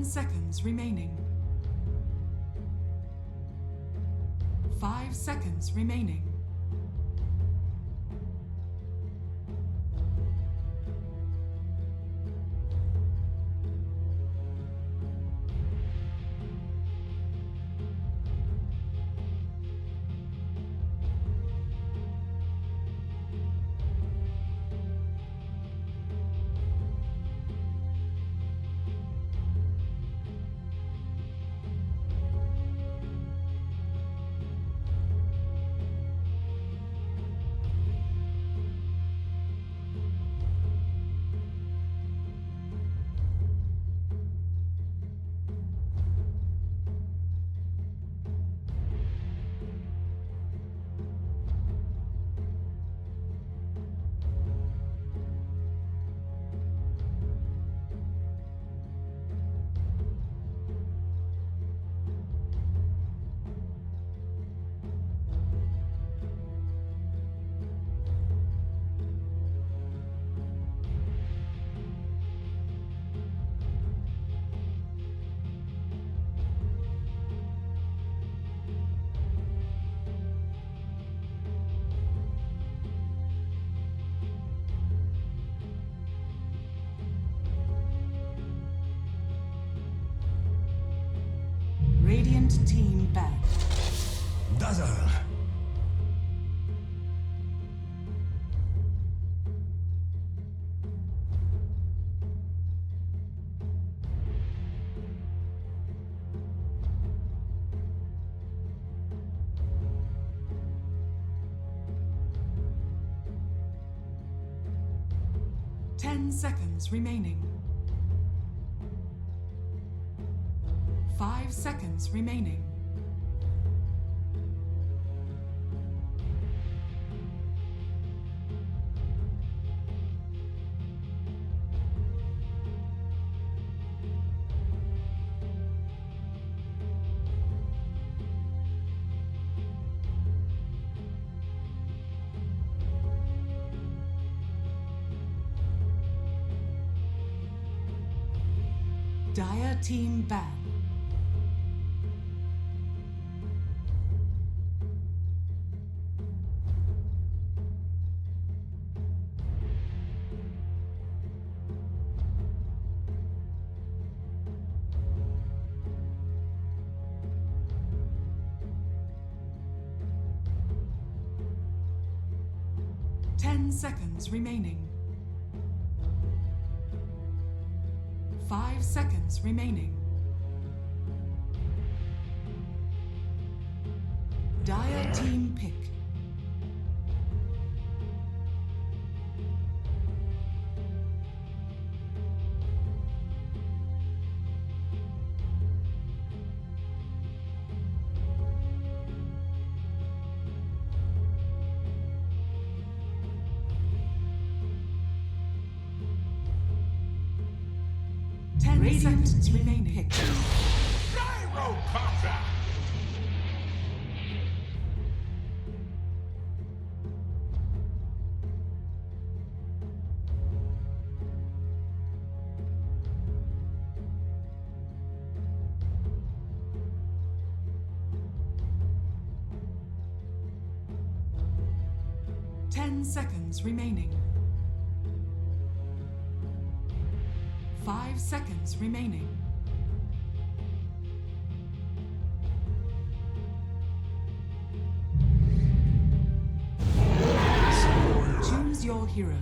[SPEAKER 1] Seconds remaining. 5 seconds remaining. Radiant team banned.
[SPEAKER 4] Dazzle.
[SPEAKER 1] Ten seconds remaining. 5 seconds remaining. Dire team ban. Ten seconds remaining. 5 seconds remaining. Dire team pick. Seconds remaining.
[SPEAKER 7] Gyro combat!
[SPEAKER 1] Ten seconds remaining. 5 seconds remaining. Choose your hero.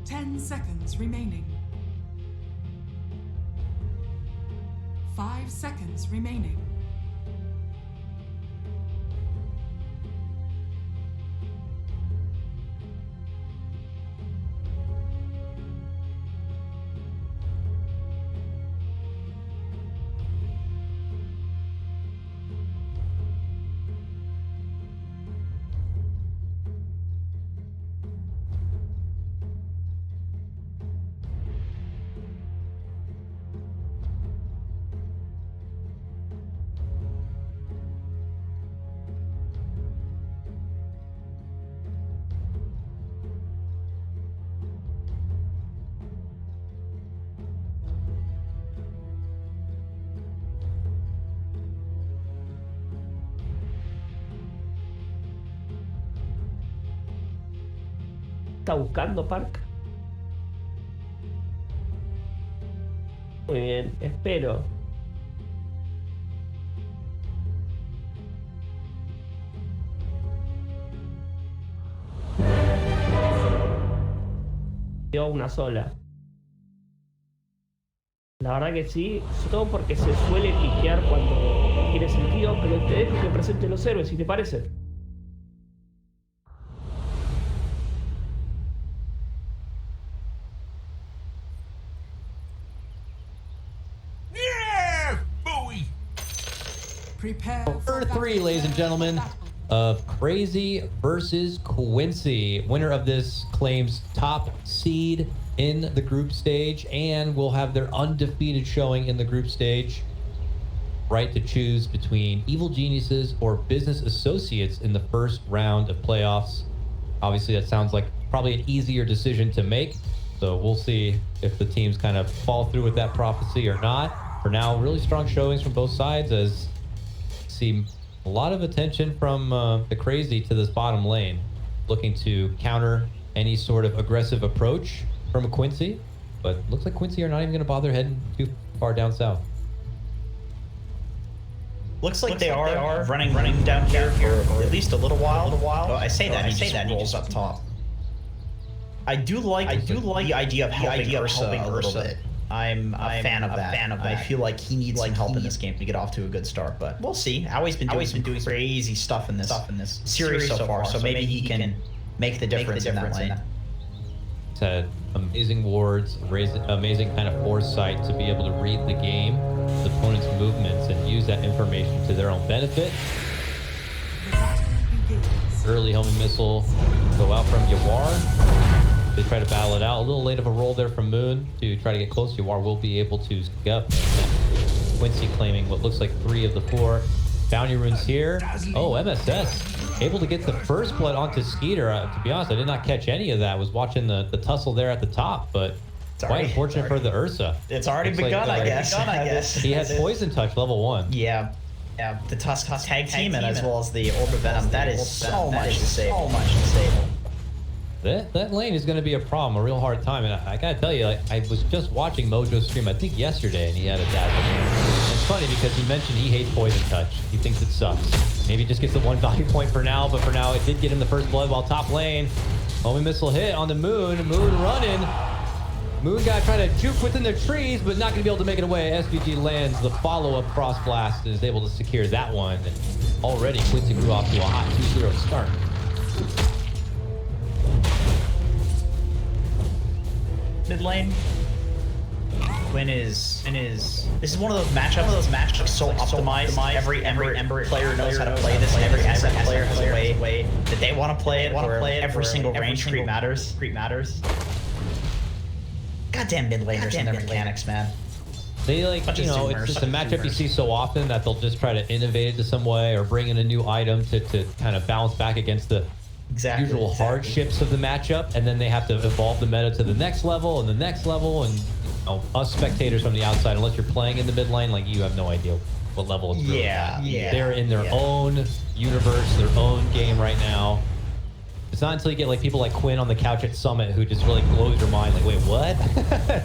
[SPEAKER 1] Ten seconds remaining. 5 seconds remaining.
[SPEAKER 11] ¿Está buscando Park? Muy bien, espero. Dio una sola. La verdad que sí, sobre todo porque se suele piquear cuando tiene sentido, pero te dejo que presente los héroes, si te parece.
[SPEAKER 1] Prepare
[SPEAKER 8] Number 3, ladies and gentlemen, of Cr4zy versus Quincy. Winner of this claims top seed in the group stage and will have their undefeated showing in the group stage. Right to choose between evil geniuses or business associates in the first round of playoffs. Obviously, that sounds like probably an easier decision to make. So we'll see if the teams kind of fall through with that prophecy or not. For now, really strong showings from both sides, as see a lot of attention from the Cr4zy to this bottom lane, looking to counter any sort of aggressive approach from a Quincy. But looks like Quincy are not even going to bother heading too far down south.
[SPEAKER 9] Looks like they are running down here for at least a little while. Well, I say that, he just rolls up top. I do like the idea of helping Ursa a little bit. I'm a fan of that. I feel like he needs some help in this game to get off to a good start, but we'll see. How he's been doing some crazy stuff in this series so far, so maybe he can make the difference in that lane.
[SPEAKER 8] He's had amazing wards, amazing kind of foresight to be able to read the game, the opponent's movements, and use that information to their own benefit. Early homing missile go out from Yawar. They try to battle it out. A little late of a roll there from Moon to try to get close. Yawar will be able to stick up. Quincy claiming what looks like 3 of the 4 bounty runes here. Oh, MSS able to get the first blood onto Skeeter. To be honest, I did not catch any of that. I was watching the tussle there at the top, but quite unfortunate for the Ursa.
[SPEAKER 9] It's already begun, I guess.
[SPEAKER 8] He has poison touch level 1.
[SPEAKER 9] Yeah, the Tusk tag team and as well as the Orb of Venom. That is so much to save.
[SPEAKER 8] That lane is going to be a problem, a real hard time. And I got to tell you, I was just watching Mojo's stream, I think yesterday, and he had a dazzle. It's funny because he mentioned he hates poison touch. He thinks it sucks. Maybe he just gets the 1 value point for now, but for now it did get him the first blood while top lane. Homing missile hit on the Moon. Moon running. Moon guy trying to juke within the trees, but not going to be able to make it away. SVG lands the follow-up Frost Blast and is able to secure that one. And already Quincy grew off to a hot 2-0 start.
[SPEAKER 9] Mid lane. Quinn is. This is one of those matchups so optimized. Every player knows how to play this, and every SF player has a way that they want to play it. Every single range creep matters. Goddamn mid laners and their mechanics, man.
[SPEAKER 8] They it's just a matchup you see so often that they'll just try to innovate it to some way or bring in a new item to kind of balance back against the usual hardships of the matchup, and then they have to evolve the meta to the next level and the next level. And us spectators from the outside, unless you're playing in the mid lane, you have no idea what level it's really at. They're in their own universe, their own game right now. It's not until you get people like Quinn on the couch at Summit who just really blows your mind. Wait, what?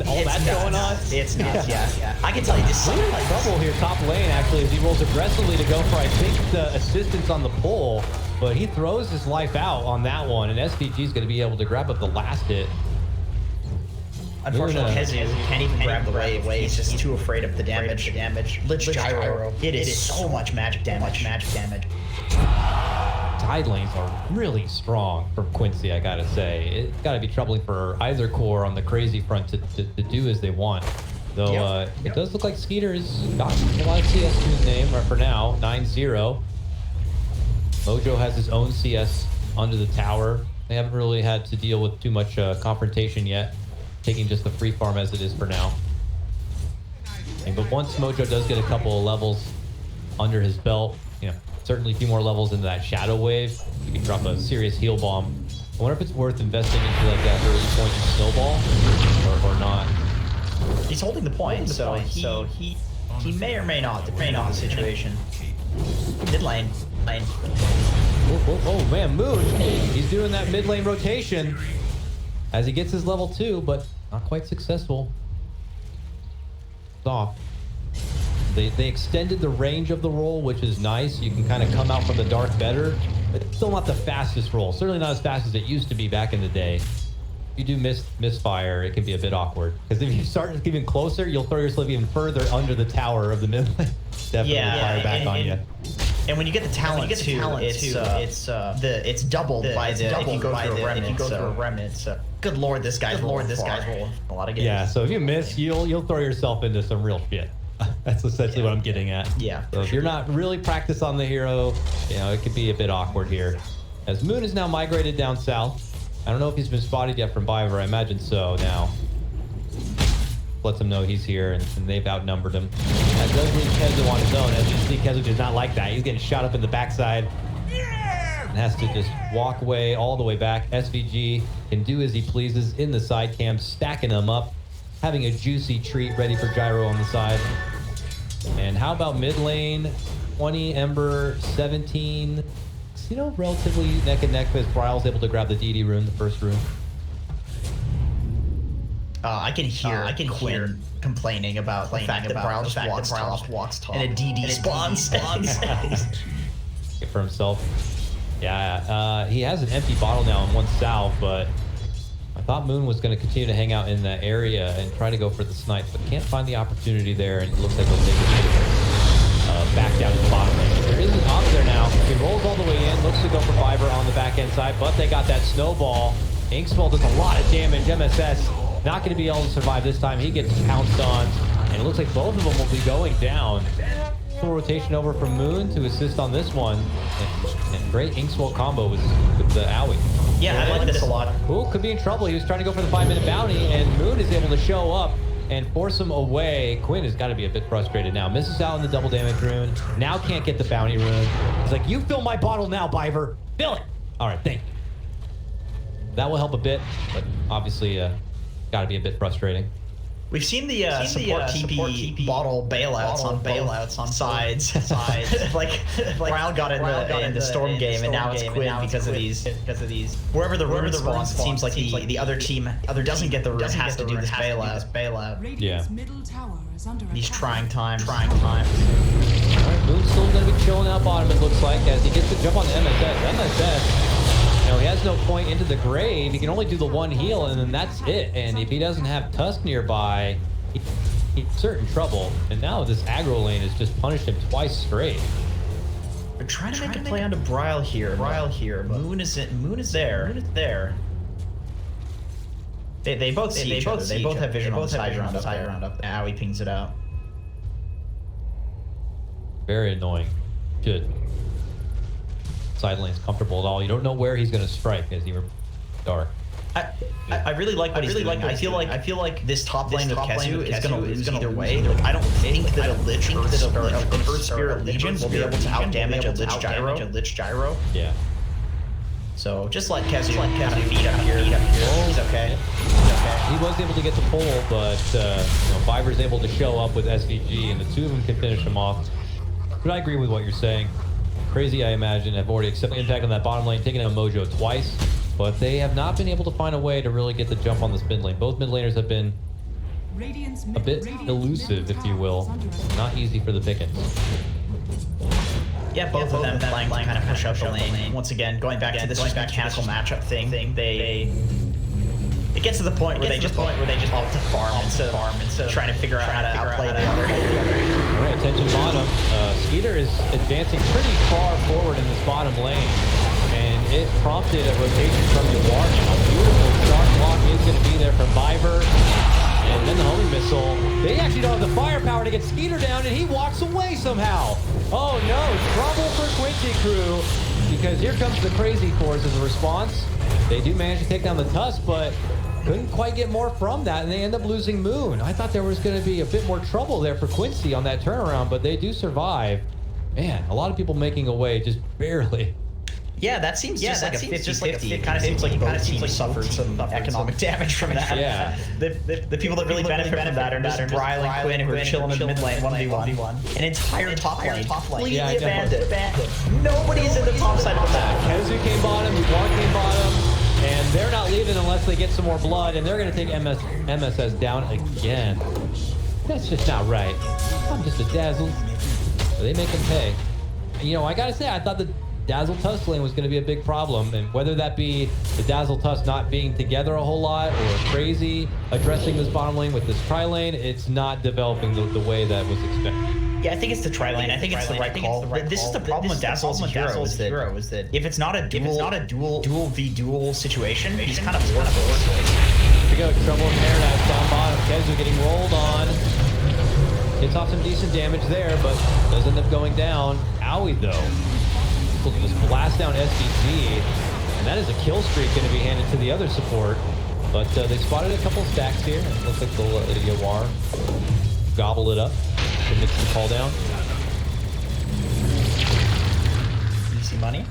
[SPEAKER 8] All that's going on?
[SPEAKER 9] It's nuts, yeah. I can tell you this.
[SPEAKER 8] He's in trouble here top lane, actually, as he rolls aggressively to go for, I think, the assistance on the pull. But he throws his life out on that one, and SVG is going to be able to grab up the last hit.
[SPEAKER 9] Unfortunately, Kezu can't even grab the wave. He's just too afraid of the damage. Lich Gyro. It is so much magic damage.
[SPEAKER 8] Side lanes are really strong from Quincy, I gotta say. It's gotta be troubling for either core on the Cr4zy front to do as they want. Though it does look like Skeeter has got a lot of CS to his name for now, 9-0. Mojo has his own CS under the tower. They haven't really had to deal with too much confrontation yet, taking just the free farm as it is for now. But once Mojo does get a couple of levels under his belt, certainly a few more levels into that shadow wave, you can drop a serious heal bomb. I wonder if it's worth investing into that early point in snowball or not.
[SPEAKER 9] He's holding the point, so he may or may not, depending on the situation. Mid lane.
[SPEAKER 8] Oh man, Moon, he's doing that mid lane rotation as he gets his level 2, but not quite successful. It's off. They extended the range of the roll, which is nice. You can kind of come out from the dark better, but it's still not the fastest roll. Certainly not as fast as it used to be back in the day. If you do misfire, it can be a bit awkward. Because if you start even closer, you'll throw yourself even further under the tower of the mid lane. Definitely fire back on you.
[SPEAKER 9] And when you get the talent, it's doubled by the if you go through a remnant. So good lord, this guy's rolling a lot of games.
[SPEAKER 8] Yeah, so if you miss, you'll throw yourself into some real shit. That's essentially what I'm getting at.
[SPEAKER 9] Yeah.
[SPEAKER 8] So if you're not really practiced on the hero, you know, it could be a bit awkward here. As Moon is now migrated down south. I don't know if he's been spotted yet from Biver. I imagine so now. Lets him know he's here, and they've outnumbered him. That does leave Kezu on his own. As you see, Kezu does not like that. He's getting shot up in the backside. And has to just walk away all the way back. SVG can do as he pleases in the side cam, stacking them up, having a juicy treat ready for Gyro on the side. And how about mid lane? 20, Ember, 17. You know, relatively neck and neck, because Bryle's able to grab the DD rune, the first rune.
[SPEAKER 9] I can hear Quinn complaining about the fact that Bryl just walks top, and a DD spawns.
[SPEAKER 8] For himself. Yeah, he has an empty bottle now on one south, but I thought Moon was going to continue to hang out in that area and try to go for the snipe, but can't find the opportunity there, and it looks like he'll take it back down to the bottom lane. There is an op there now. He rolls all the way in, looks to go for Viber on the back end side, but they got that snowball. Inkswell does a lot of damage. MSS not going to be able to survive this time. He gets pounced on, and it looks like both of them will be going down. Full rotation over from Moon to assist on this one. And great Inkswell combo with the Owie.
[SPEAKER 9] Yeah, I like this a lot.
[SPEAKER 8] Ooh, could be in trouble. He was trying to go for the 5-minute bounty, and Moon is able to show up and force him away. Quinn has got to be a bit frustrated now. Misses out on the double damage rune. Now can't get the bounty rune. He's like, you fill my bottle now, Biver. Fill it. All right, thank you. That will help a bit, but obviously got to be a bit frustrating.
[SPEAKER 9] We've seen the support TP bottle bailouts on sides. like Brown got in the storm game, and now it's Quinn because of these. Wherever the rune spawns, it seems like the other team doesn't get the rune, has to do this bailout.
[SPEAKER 8] Yeah.
[SPEAKER 1] Middle tower is under
[SPEAKER 9] He's
[SPEAKER 1] attack.
[SPEAKER 9] trying times.
[SPEAKER 8] All right, Moon's still going to be chilling out bottom, it looks like, as he gets to jump on the MSS. You know, he has no point into the grave. He can only do the one heal, and then that's it. And if he doesn't have Tusk nearby, he's certain trouble. And now this aggro lane has just punished him twice straight.
[SPEAKER 9] They're trying to make a play onto Brile here. Moon is there. They both see each other. They both have vision on the side round up. Now he pings it out.
[SPEAKER 8] Very annoying. Should. Side lane's comfortable at all. You don't know where he's going to strike as he dark.
[SPEAKER 9] I really like what he's doing. I feel like this top lane with Kezu is going to lose either way. I don't think that a Lich or an Earth Spirit Legion will be able to outdamage a Lich Gyro.
[SPEAKER 8] Yeah.
[SPEAKER 9] So just let Kezu kind of feed up here. He's okay.
[SPEAKER 8] He was able to get the pull, but Viver's able to show up with SVG, and the two of them can finish him off. But I agree with what you're saying. Crazy, I imagine, have already accepted impact on that bottom lane, taking out Mojo twice, but they have not been able to find a way to really get the jump on this mid lane. Both mid laners have been a bit elusive, if you will. Not easy for the pickings.
[SPEAKER 9] Yeah, both of them playing kind of push up the lane. Once again, going back to this mechanical matchup thing, it gets to the point where they just ult to farm instead of trying to figure out how to outplay the other.
[SPEAKER 8] All right, attention bottom. Skeeter is advancing pretty far forward in this bottom lane, and it prompted a rotation from Yawar now. Beautiful sharp block is going to be there from Viver, and then the homing missile. They actually don't have the firepower to get Skeeter down, and he walks away somehow. Oh no, trouble for Quincy crew, because here comes the Cr4zy as a response. They do manage to take down the Tusk, but couldn't quite get more from that, and they end up losing Moon. I thought there was going to be a bit more trouble there for Quincy on that turnaround, but they do survive. Man, a lot of people making away just barely.
[SPEAKER 9] Yeah, that seems just like a 50-50. It kind of seems like both teams suffered some economic damage from that.
[SPEAKER 8] Yeah.
[SPEAKER 9] The people that really benefit from that are just Brile and Quinn, who are chilling in the mid lane 1v1. An entire top lane completely abandoned. Nobody's in the top side of the map.
[SPEAKER 8] Kezu came bottom, Yawar came bottom, and they're not leaving unless they get some more blood, and they're going to take MSS down again. That's just not right. I'm just a Dazzle. They make him pay. You know, I got to say, I thought the Dazzle Tusk lane was going to be a big problem, and whether that be the Dazzle Tusk not being together a whole lot, or Cr4zy addressing this bottom lane with this tri lane, it's not developing the way that was expected.
[SPEAKER 9] Yeah, I think it's the tri lane. I think it's the right call. This is the problem with Dazzle as a hero, is that if it's not a dual v dual situation, he's kind of worthless.
[SPEAKER 8] We go, trouble in paradise down bottom. Kezu getting rolled on. Gets off some decent damage there, but does end up going down. Owie, though. Will just blast down SVG, and that is a kill streak going to be handed to the other support. But they spotted a couple stacks here. It looks like they'll let Yawar gobble it up. Commits the call down.
[SPEAKER 9] Easy money.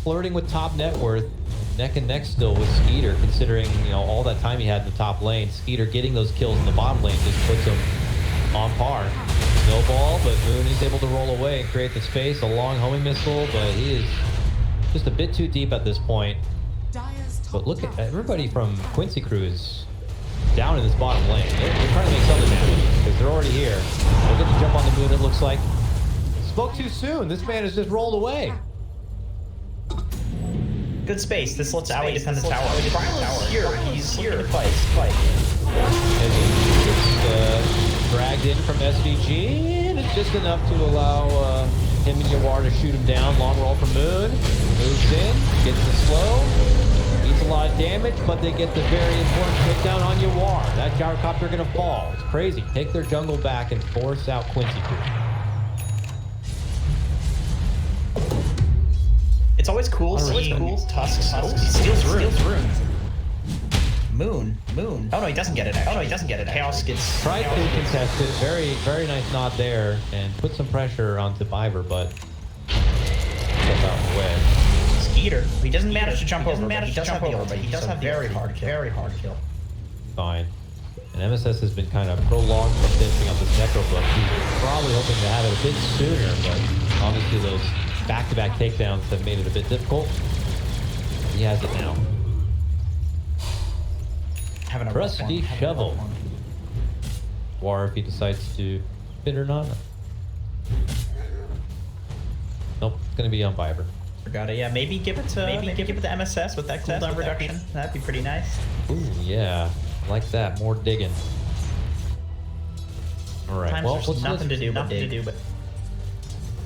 [SPEAKER 8] Flirting with top net worth. Neck and neck still with Skeeter, considering, you know, all that time he had in the top lane. Skeeter getting those kills in the bottom lane just puts him on par. Snowball, but Moon is able to roll away and create the space. A long homing missile, but he is just a bit too deep at this point. But look at everybody from Quincy Crew is down in this bottom lane. They're trying to make something happen because they're already here. They'll get to jump on the Moon, it looks like. Spoke too soon. This man has just rolled away.
[SPEAKER 9] Good space. This lets Owie defend the tower. Brian's here. He's here to fight.
[SPEAKER 8] As he gets dragged in from SVG, and it's just enough to allow him and Yawar to shoot him down. Long roll from Moon. Moves in, gets the slow. Eats a lot of damage, but they get the very important takedown on Yawar. That gyrocopter gonna fall. It's crazy. Take their jungle back and force out Quincy Crew.
[SPEAKER 9] It's always cool seeing Tusk steals room. Moon. Oh no, he doesn't get it. Chaos gets...
[SPEAKER 8] Tried to contest it. Very nice nod there, and put some pressure onto Viver, but step out of the way.
[SPEAKER 9] Skeeter. He doesn't manage to jump over, but he does have the ulti. He does have very hard kill.
[SPEAKER 8] Fine. And MSS has been kind of prolonged from finishing up this Necro book. He's probably hoping to have it a bit sooner, but obviously those back-to-back takedowns have made it a bit difficult. He has it now. Rusty shovel. War if he decides to fit or not. Nope, it's gonna be on Viver.
[SPEAKER 9] Forgot it. Yeah, maybe give it to MSS with that cooldown reduction. That'd be pretty nice.
[SPEAKER 8] Ooh, yeah, like that. More digging. All right. Well,
[SPEAKER 9] there's nothing to do but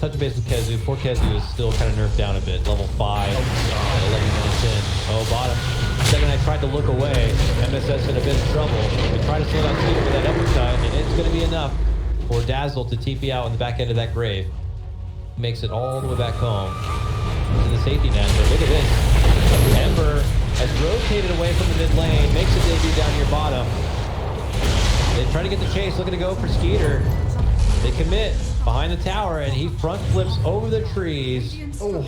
[SPEAKER 8] touch base with Kezu. Poor Kezu is still kind of nerfed down a bit. Level 5, 11 minutes in. Oh, bottom. Second, I tried to look away. MSS in a bit of trouble. We try to slow down Skeeter with that uppercut, and it's going to be enough for Dazzle to TP out in the back end of that grave. Makes it all the way back home to the safety net. But look at this. Ember has rotated away from the mid lane, makes a debut down here bottom. They try to get the chase, looking to go for Skeeter. They commit behind the tower, and he front flips over the trees. Oh.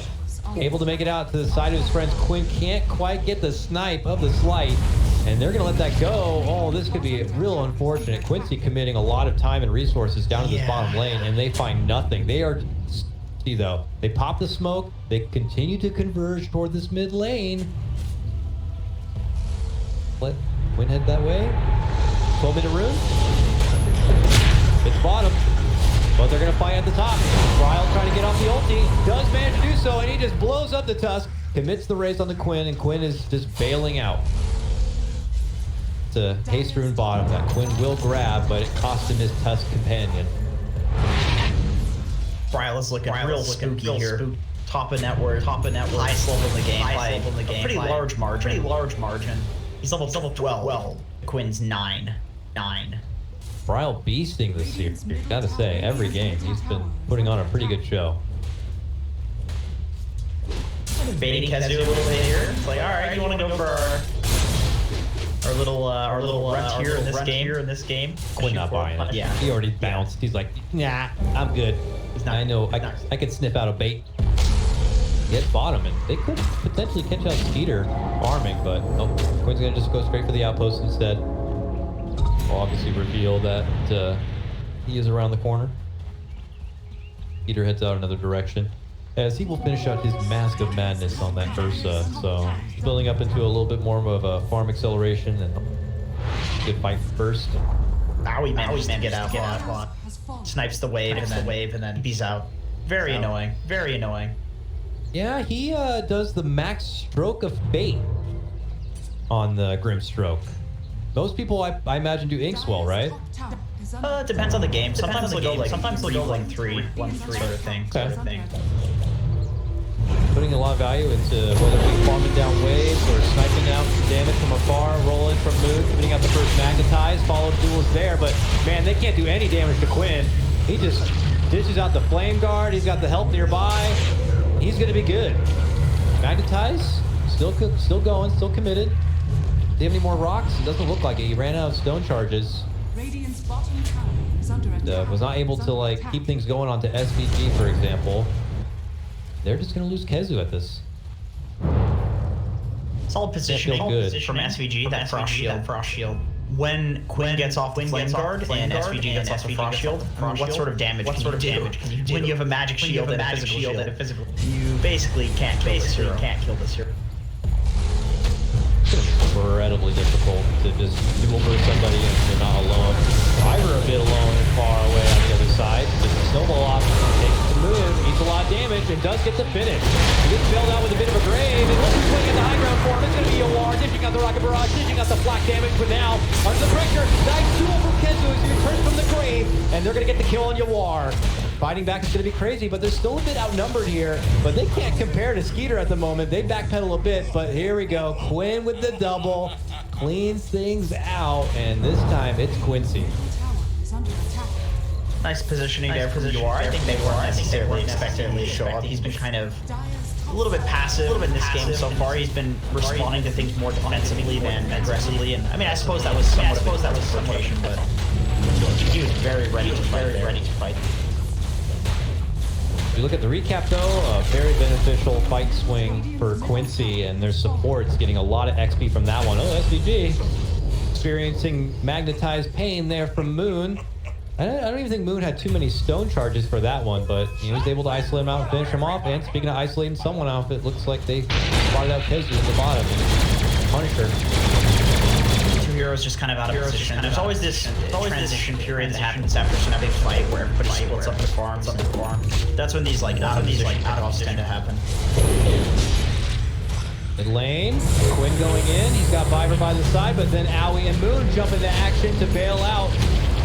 [SPEAKER 8] Able to make it out to the side of his friends. Quinn can't quite get the snipe of the slight, and they're going to let that go. Oh, this could be real unfortunate. Quincy committing a lot of time and resources down to this bottom lane, and they find nothing. They are... See, though, they pop the smoke. They continue to converge toward this mid lane. Let Quinn head that way. 12-minute rune. It's bottom. But they're going to fight at the top. Ryle trying to get off the ulti. Does manage to do so, and he just blows up the Tusk. Commits the race on the Quinn, and Quinn is just bailing out. It's a haste rune bottom that Quinn will grab, but it cost him his Tusk companion.
[SPEAKER 9] Ryle is looking real spooky here. Top of network. Highest level in the game. Pretty large margin. He's level 12. Quinn's 9.
[SPEAKER 8] Ryle beasting this year. Gotta say, every game he's been putting on a pretty good show.
[SPEAKER 9] Baiting Kezu a little bit here. It's like, all right, you want to go for our little run here in this game?
[SPEAKER 8] Quinn not buying it.
[SPEAKER 9] Yeah,
[SPEAKER 8] he already bounced. He's like, nah, I'm good. I know I can sniff out a bait. Get bottom, and they could potentially catch out Skeeter farming, but oh, Quinn's gonna just go straight for the outpost instead. Will obviously reveal that he is around the corner. Skeeter heads out another direction, as he will finish out his Mask of Madness on that Ursa. So building up into a little bit more of a farm acceleration and good fight first.
[SPEAKER 9] Owie managed to get out. Snipes the wave and then he's out. Very annoying.
[SPEAKER 8] Yeah, he does the max stroke of fate on the Grim Stroke. Most people, I imagine, do Inkswell, right?
[SPEAKER 9] Depends on the game. Sometimes they'll go like 3-1-3 sort of thing.
[SPEAKER 8] putting a lot of value into whether it be farming down waves or sniping out damage from afar, rolling from Moon, putting out the first magnetize, followed duels there, but man, they can't do any damage to Quinn. He just dishes out the flame guard, he's got the help nearby, he's gonna be good. Magnetize, still going, still committed. Do you have any more rocks? It doesn't look like it, he ran out of stone charges.
[SPEAKER 1] Radiant's bottom tower is under attack.
[SPEAKER 8] Was not able to like keep things going onto SVG, for example. They're just gonna lose Kezu at this.
[SPEAKER 9] Solid positioning from SVG, that frost shield. When Quinn gets off the flame guard and SVG gets off the frost shield, what sort of damage can you do? When you have a magic shield and a physical shield, you basically can't kill this hero.
[SPEAKER 8] Incredibly difficult to just duel burst somebody and you're not alone. Ivor a bit alone and far away on the other side. Just a snowball off, takes the move, eats a lot of damage, and does get the finish. He gets bailed out with a bit of a grave, and looking swing at the high ground for him. It's going to be a war, dishing out the rocket barrage, dishing out the flak damage, but now under the pressure, nice duel from Kenzo as he returns from the grave, and they're going to get the kill on Yawar. Fighting back is going to be crazy, but they're still a bit outnumbered here. But they can't compare to Skeeter at the moment. They backpedal a bit, but here we go. Quinn with the double, cleans things out, and this time it's Quincy.
[SPEAKER 9] Nice positioning there from Yawar. I think they weren't necessarily expecting him to show up. He's been kind of a little bit passive in this game so far. He's been responding to things more defensively than aggressively. And I mean, I suppose that was somewhat of a provocation, but he was very ready to fight.
[SPEAKER 8] If you look at the recap though, a very beneficial fight swing for Quincy, and their support's getting a lot of XP from that one. Oh, SVG experiencing magnetized pain there from Moon. I don't even think Moon had too many stone charges for that one, but he was able to isolate him out and finish him off. And speaking of isolating someone off, it looks like they spotted out Kezu at the bottom and Punisher.
[SPEAKER 9] Two heroes just kind of out of position. There's always this transition period that happens after some big fight where everybody splits up the farms. That's when these like out of offs tend to happen.
[SPEAKER 8] Mid lane, Quinn going in. He's got Viper by the side, but then Owie and Moon jump into action to bail out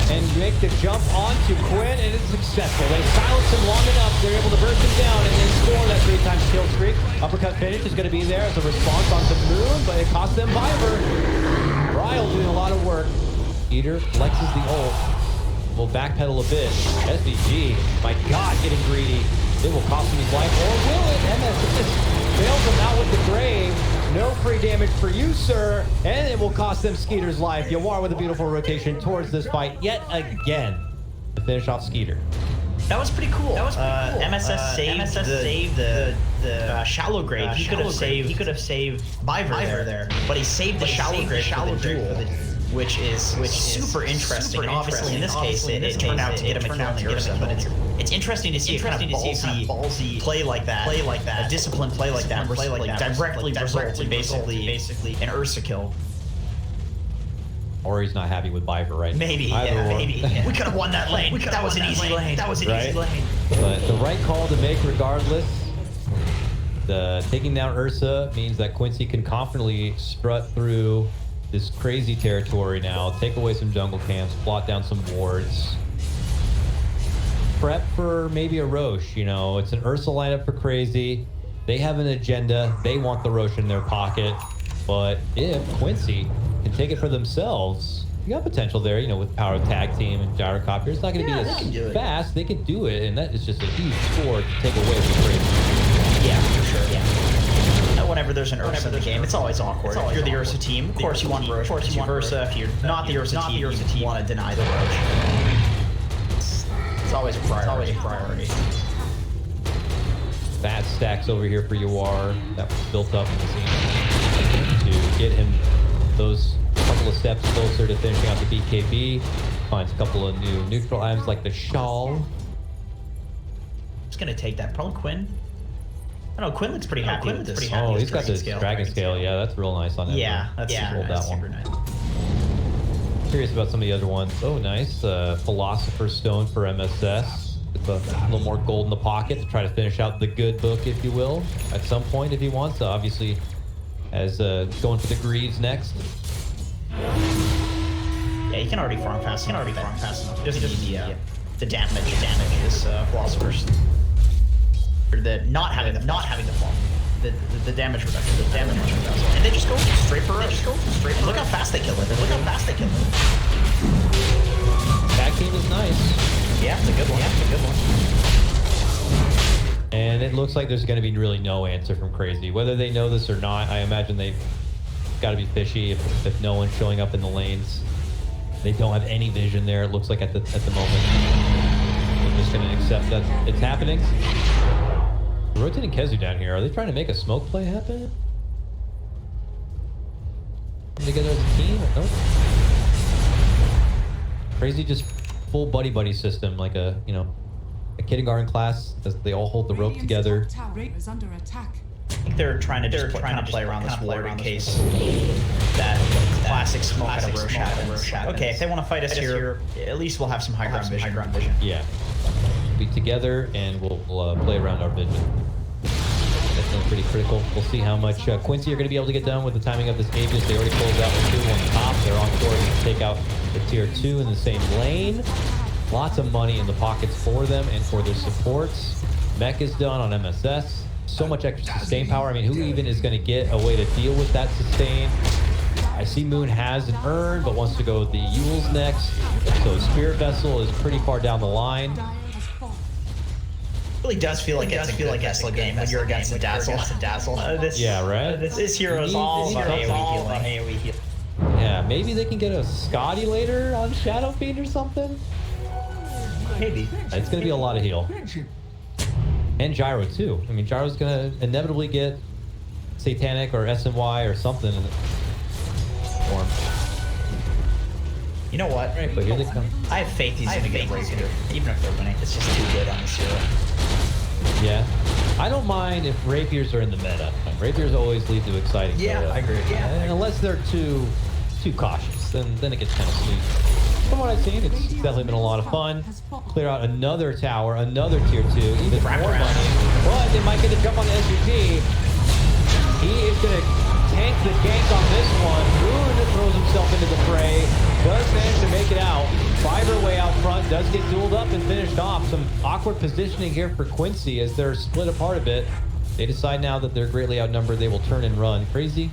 [SPEAKER 8] and make the jump onto Quinn, and it's successful. They silence him long enough, they're able to burst him down and then score that 3x kill streak. Uppercut finish is going to be there as a response onto Moon, but it cost them Viper. Ryle doing a lot of work. Eater flexes the ult. Will backpedal a bit. SVG, my God, getting greedy. It will cost him his life, or will it? MSS bails him out with the grave. No free damage for you, sir. And it will cost them Skeeter's life. Yawar with a beautiful rotation towards this fight yet again to finish off Skeeter.
[SPEAKER 9] That was pretty cool. MSS saved the shallow grave. He could have saved Viper there, but he saved the shallow grave for the duel, which is super interesting. And obviously, in this case, it turned out to get him a kill on the Ursa, but it's interesting to see a kind of ballsy play like that, a disciplined play like that, directly results in basically an Ursa kill.
[SPEAKER 8] Or he's not happy with Viper right now.
[SPEAKER 9] Maybe. We could have won that lane. That was an easy lane.
[SPEAKER 8] But the right call to make regardless. The taking down Ursa means that Quincy can confidently strut through this crazy territory now, take away some jungle camps, plot down some wards. Prep for maybe a Roche, you know, it's an Ursa lineup for Cr4zy. They have an agenda, they want the Roche in their pocket. But if Quincy can take it for themselves, you got potential there, you know, with power tag team and gyrocopter. It's not going to be as fast. They can do it, and that is just a huge score to take away from Cr4zy.
[SPEAKER 9] Yeah, for sure, yeah. Whenever there's an Ursa in the game, it's always awkward. If you're the Ursa team, of course you want Roche. Vice versa, if you're not the Ursa team, you want to deny the Roche. It's always a priority.
[SPEAKER 8] Bad stacks over here for Yawar. That was built up in the scene to get him those couple of steps closer to finishing out the BKB. Finds a couple of new neutral items like the shawl.
[SPEAKER 9] Just gonna take that. Probably Quinn. I don't know, Quinn looks pretty happy with this.
[SPEAKER 8] Oh, he's got this dragon scale. Yeah, that's real nice on him.
[SPEAKER 9] Yeah, that's super nice.
[SPEAKER 8] Curious about some of the other ones. Oh, nice. Philosopher's Stone for MSS. With a little more gold in the pocket to try to finish out the good book, if you will, at some point if he wants. Obviously, as going for the greaves next.
[SPEAKER 9] Yeah, he can already farm fast enough. Just need the damage is Philosopher's. The not having the fall. The damage reduction. And they just go straight for rush. Look how fast they kill it.
[SPEAKER 8] Tag team is nice.
[SPEAKER 9] Yeah, it's a good one.
[SPEAKER 8] And it looks like there's going to be really no answer from Cr4zy. Whether they know this or not, I imagine they've got to be fishy if no one's showing up in the lanes. They don't have any vision there, it looks like at the moment. I'm just going to accept that it's happening. Rotating Kezu down here. Are they trying to make a smoke play happen? Come together as a team? Nope. Cr4zy just full buddy system, like a kindergarten class. They all hold the rope together.
[SPEAKER 1] Is under attack.
[SPEAKER 9] I think they're trying to play around this ward in case that classic smoke out of Roche happens. Okay, if they want to fight us here, at least we'll have some high ground vision.
[SPEAKER 8] Yeah. Be together and we'll play around our vision. Definitely pretty critical. We'll see how much Quincy are going to be able to get done with the timing of this Aegis. They already closed out the 2 on top. They're on course to take out the tier 2 in the same lane. Lots of money in the pockets for them and for their supports. Mech is done on MSS. So much extra sustain power. I mean, who even is going to get a way to deal with that sustain? I see Moon has an urn, but wants to go with the Yules next. So Spirit Vessel is pretty far down the line.
[SPEAKER 9] Really does feel like it's a Tesla game when you're against a Dazzle.
[SPEAKER 8] Yeah, right?
[SPEAKER 9] This hero is all about AoE healing.
[SPEAKER 8] Yeah, maybe they can get a Scotty later on Shadow Fiend or something?
[SPEAKER 9] Maybe.
[SPEAKER 8] It's going to be a lot of heal. And Gyro too. I mean, Gyro's going to inevitably get Satanic or SNY or something in the form.
[SPEAKER 9] You know what?
[SPEAKER 8] Right, but here they come.
[SPEAKER 9] I have faith he's going to get Rapier, even if they're winning. It's just too good on this hero.
[SPEAKER 8] Yeah. I don't mind if Rapiers are in the meta. Rapiers always lead to exciting
[SPEAKER 9] I agree.
[SPEAKER 8] Unless they're too cautious, then it gets kind of sweet. From what I've seen, it's definitely been a lot of fun. Clear out another tower, another tier 2, even more money. But they might get to jump on the SUG. He is going to tank the gank on this one. Moon throws himself into the fray. Does manage to make it out. Fiber way out front. Does get dueled up and finished off. Some awkward positioning here for Quincy as they're split apart a bit. They decide now that they're greatly outnumbered. They will turn and run. Cr4zy,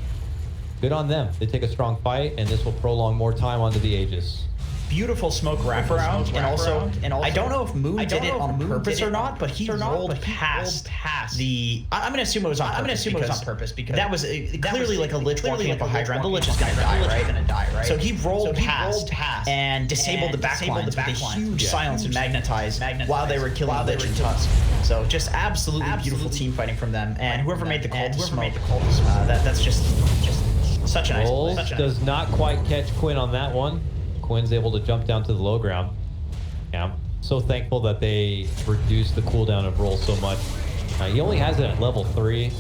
[SPEAKER 8] good on them. They take a strong fight, and this will prolong more time onto the Aegis.
[SPEAKER 9] Beautiful smoke wraparound, and also, I don't know if Moon did it on purpose or not, but he rolled past the. I'm gonna assume it was on. Purpose because that was clearly like a Lich walking up a high ground. The Lich is gonna die, right? So he rolled past and disabled the backlines with a huge silence and magnetize while they were killing Lich and Tusk. So just absolutely beautiful team fighting from them, and whoever made the call to smoke, that's just such a nice play.
[SPEAKER 8] Does not quite catch Quinn on that one. Quinn's able to jump down to the low ground. Yeah, I'm so thankful that they reduced the cooldown of roll so much. He only has it at level 3.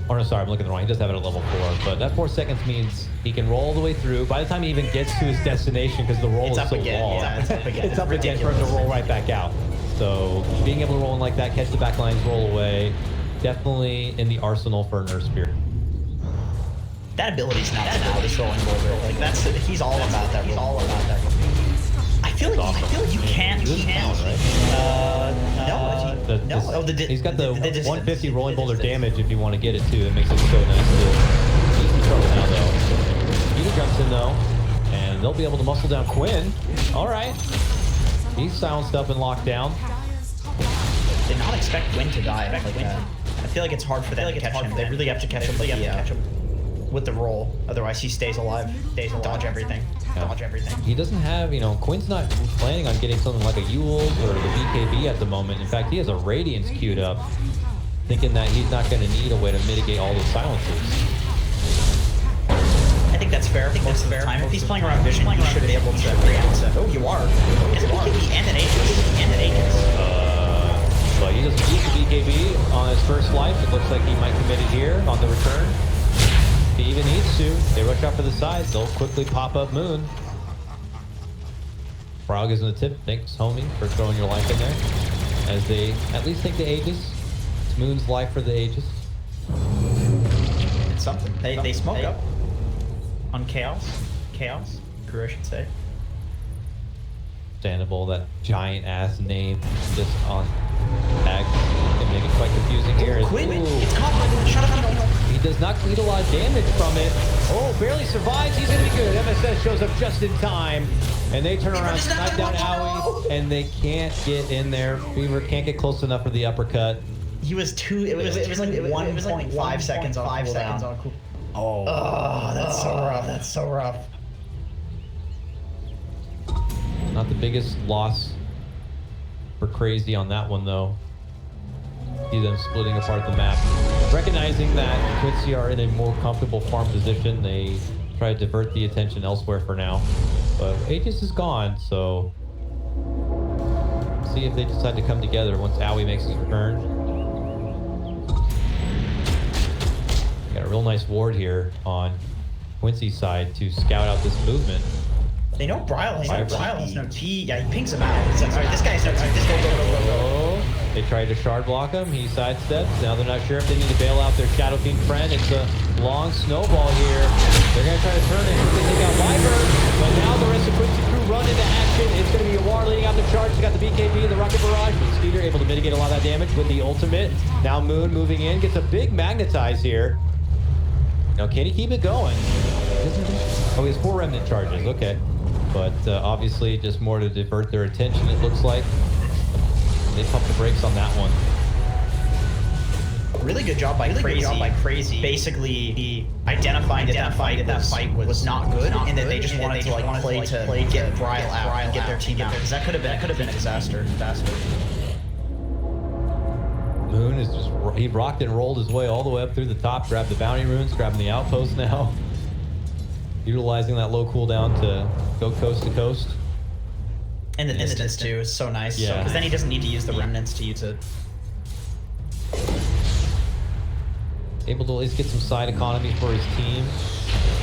[SPEAKER 8] Or no, sorry, I'm looking at the wrong. He does have it at level 4. But that 4 seconds means he can roll all the way through. By the time he even gets to his destination, because the roll is so long, it's up again for him to roll right back out. So being able to roll in like that, catch the back lines, roll away, definitely in the arsenal for an Earth Spear.
[SPEAKER 9] That ability's not this rolling boulder. Like he's all about that. I feel like you can't. No.
[SPEAKER 8] He's got the 150 rolling boulder damage if you want to get it too. It makes it so nice to easy trouble now though. Peter jumps in though, and they'll be able to muscle down Quinn. All right, he's silenced up and locked down.
[SPEAKER 9] Did not expect Quinn to die like that. I feel like it's hard for them to catch him. They really have to catch him. With the roll, otherwise he stays alive. Dodge everything. He doesn't have, Quinn's not planning on getting something like a Yules or the BKB at the moment. In fact, he has a Radiance queued up, thinking that he's not going to need a way to mitigate all those silences. I think that's fair. Most of the time, if he's playing around Vision, he should be able to react. Oh, you are. It's a BKB and an Aegis.
[SPEAKER 8] But he doesn't use the BKB on his first life. It looks like he might commit it here on the return. If he even needs to, they rush out for the side. They'll quickly pop up Moon. Frog is in the tip. Thanks, homie, for throwing your life in there. As they at least take the Aegis. It's Moon's life for the Aegis.
[SPEAKER 9] It's something. They smoke up on Chaos. Crew, I should say.
[SPEAKER 8] Understandable, that giant ass name just on tag. Make it quite confusing here.
[SPEAKER 9] Quinn, it's caught by the shut up.
[SPEAKER 8] He does not eat a lot of damage from it. Oh, barely survives. He's gonna be good. MSS shows up just in time. And they turn around, snipe down Owie, and they can't get in there. Fever can't get close enough for the uppercut.
[SPEAKER 9] He was it was like 1.5 seconds on cooldown. Oh, that's so rough. That's so rough.
[SPEAKER 8] Not the biggest loss for Cr4zy on that one, though. See them splitting apart the map. Recognizing that Quincy are in a more comfortable farm position, they try to divert the attention elsewhere for now. But Aegis is gone, so see if they decide to come together once Owie makes his return. Got a real nice ward here on Quincy's side to scout out this movement.
[SPEAKER 9] They know Bryle has no T. Yeah, he pings him out. Alright, this guy's no T. This guy go.
[SPEAKER 8] They tried to shard block him. He sidesteps. Now they're not sure if they need to bail out their Shadow Fiend friend. It's a long snowball here. They're going to try to turn it. They take out Wyvern. But now the rest of Quincy crew run into action. It's going to be a war leading out the charge. They got the BKB, the Rocket Barrage. But Skeeter able to mitigate a lot of that damage with the ultimate. Now Moon moving in. Gets a big magnetize here. Now can he keep it going? Oh, he has 4 remnant charges. Okay. But obviously just more to divert their attention, it looks like. They pumped the brakes on that one.
[SPEAKER 9] Really good job by Cr4zy. Basically, he identifying that fight was not good, and that they just wanted to play to get Bryle out and get their team out, because that could have been a disaster.
[SPEAKER 8] Moon is just, he rocked and rolled his way all the way up through the top, grabbed the bounty runes, grabbing the outpost now. Utilizing that low cooldown to go coast to coast.
[SPEAKER 9] And the distance too is so nice.
[SPEAKER 8] Yeah.
[SPEAKER 9] Because then he doesn't need to use the remnants to use it.
[SPEAKER 8] Able to at least get some side economy for his team.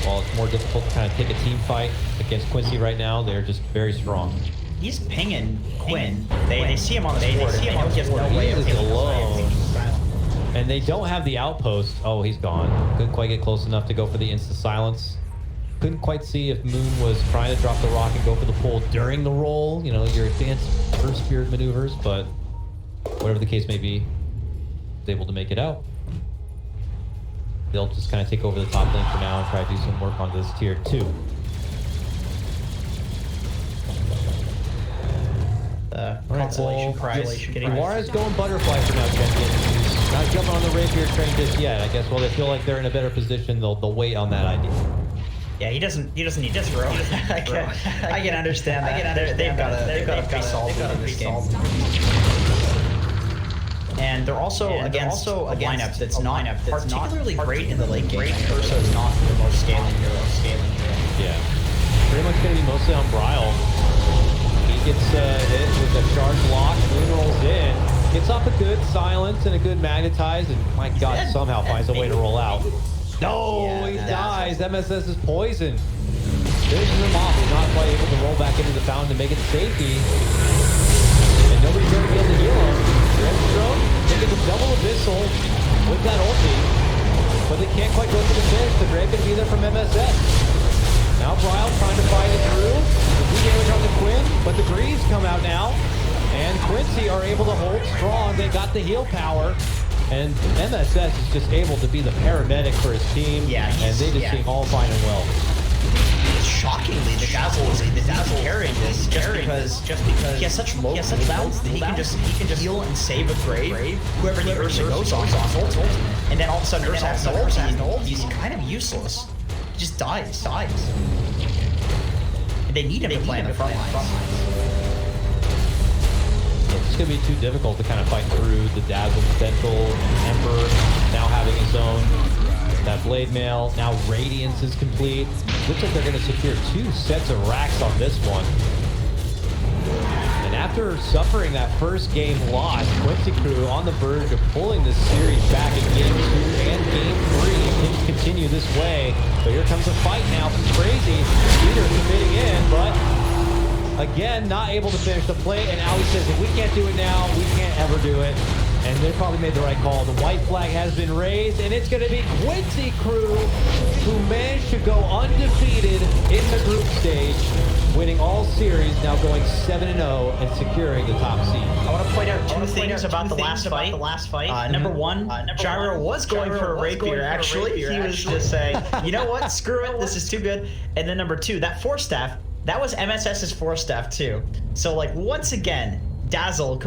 [SPEAKER 8] While it's more difficult to kind of take a team fight against Quincy right now, they're just very strong.
[SPEAKER 9] He's pinging Quinn. They see him on the board. He has no way of
[SPEAKER 8] getting alone. And they don't have the outpost. Oh, he's gone. Couldn't quite get close enough to go for the insta-silence. Couldn't quite see if Moon was trying to drop the rock and go for the pull during the roll. You know, your advanced Earth Spirit maneuvers, but whatever the case may be, was able to make it out. They'll just kind of take over the top lane for now and try to do some work on this tier 2.
[SPEAKER 9] Consolation prize.
[SPEAKER 8] Iwara's going butterfly for now, champion. He's not jumping on the rapier train just yet. I guess while they feel like they're in a better position, they'll wait on that idea.
[SPEAKER 9] Yeah, he doesn't need to throw. I can understand that. They've got a pretty solid in this game. And they're also against a lineup that's not particularly great in the late game. Ursa is not the most scaling hero.
[SPEAKER 8] Yeah, pretty much going to be mostly on Bryle. He gets hit with a charge lock. Moon rolls in, gets off a good silence and a good magnetize, and my God, somehow finds a way to roll out. No, he dies. MSS is poisoned. Finishes him off. He's not quite able to roll back into the fountain to make it to safety. And nobody's going to be able to heal him. Red Stroke taking the double abyssal with that ulti. But they can't quite go to the finish. The Drake going to be there from MSS. Now Bryle trying to fight it through. The damage on the Quinn, but the Greaves come out now. And Quincy are able to hold strong. They got the heal power. And MSS is just able to be the paramedic for his team. Yeah, and they just seem all fine and well.
[SPEAKER 9] Shockingly, the Dazzle carrying this just because he has such low cooldowns that he can just heal and save a Grave. Whoever the Ursa goes on ultimate, and then all of a sudden Ursa has no ulti. He's kind of useless. He just dies. And they need him to play in the front line.
[SPEAKER 8] It's going to be too difficult to kind of fight through the Dazzle potential. Emperor now having his own. That Blade Mail. Now Radiance is complete. Looks like they're going to secure 2 sets of racks on this one. And after suffering that first game loss, Quincy crew on the verge of pulling this series back in Game 2 and Game 3. Things continue this way. But here comes a fight now from Cr4zy. Peter committing in, but again, not able to finish the play, and Owie says, if we can't do it now, we can't ever do it. And they probably made the right call. The white flag has been raised, and it's going to be Quincy crew who managed to go undefeated in the group stage. winning all series, now going 7-0 and securing the top seed.
[SPEAKER 9] I want to point out two things about the last fight. Number one, Gyro was going for a rapier. Actually, he was just saying, you know what, screw it, this is too good. And then number two, that Force Staff, that was MSS's Force Staff too. So like once again, Dazzle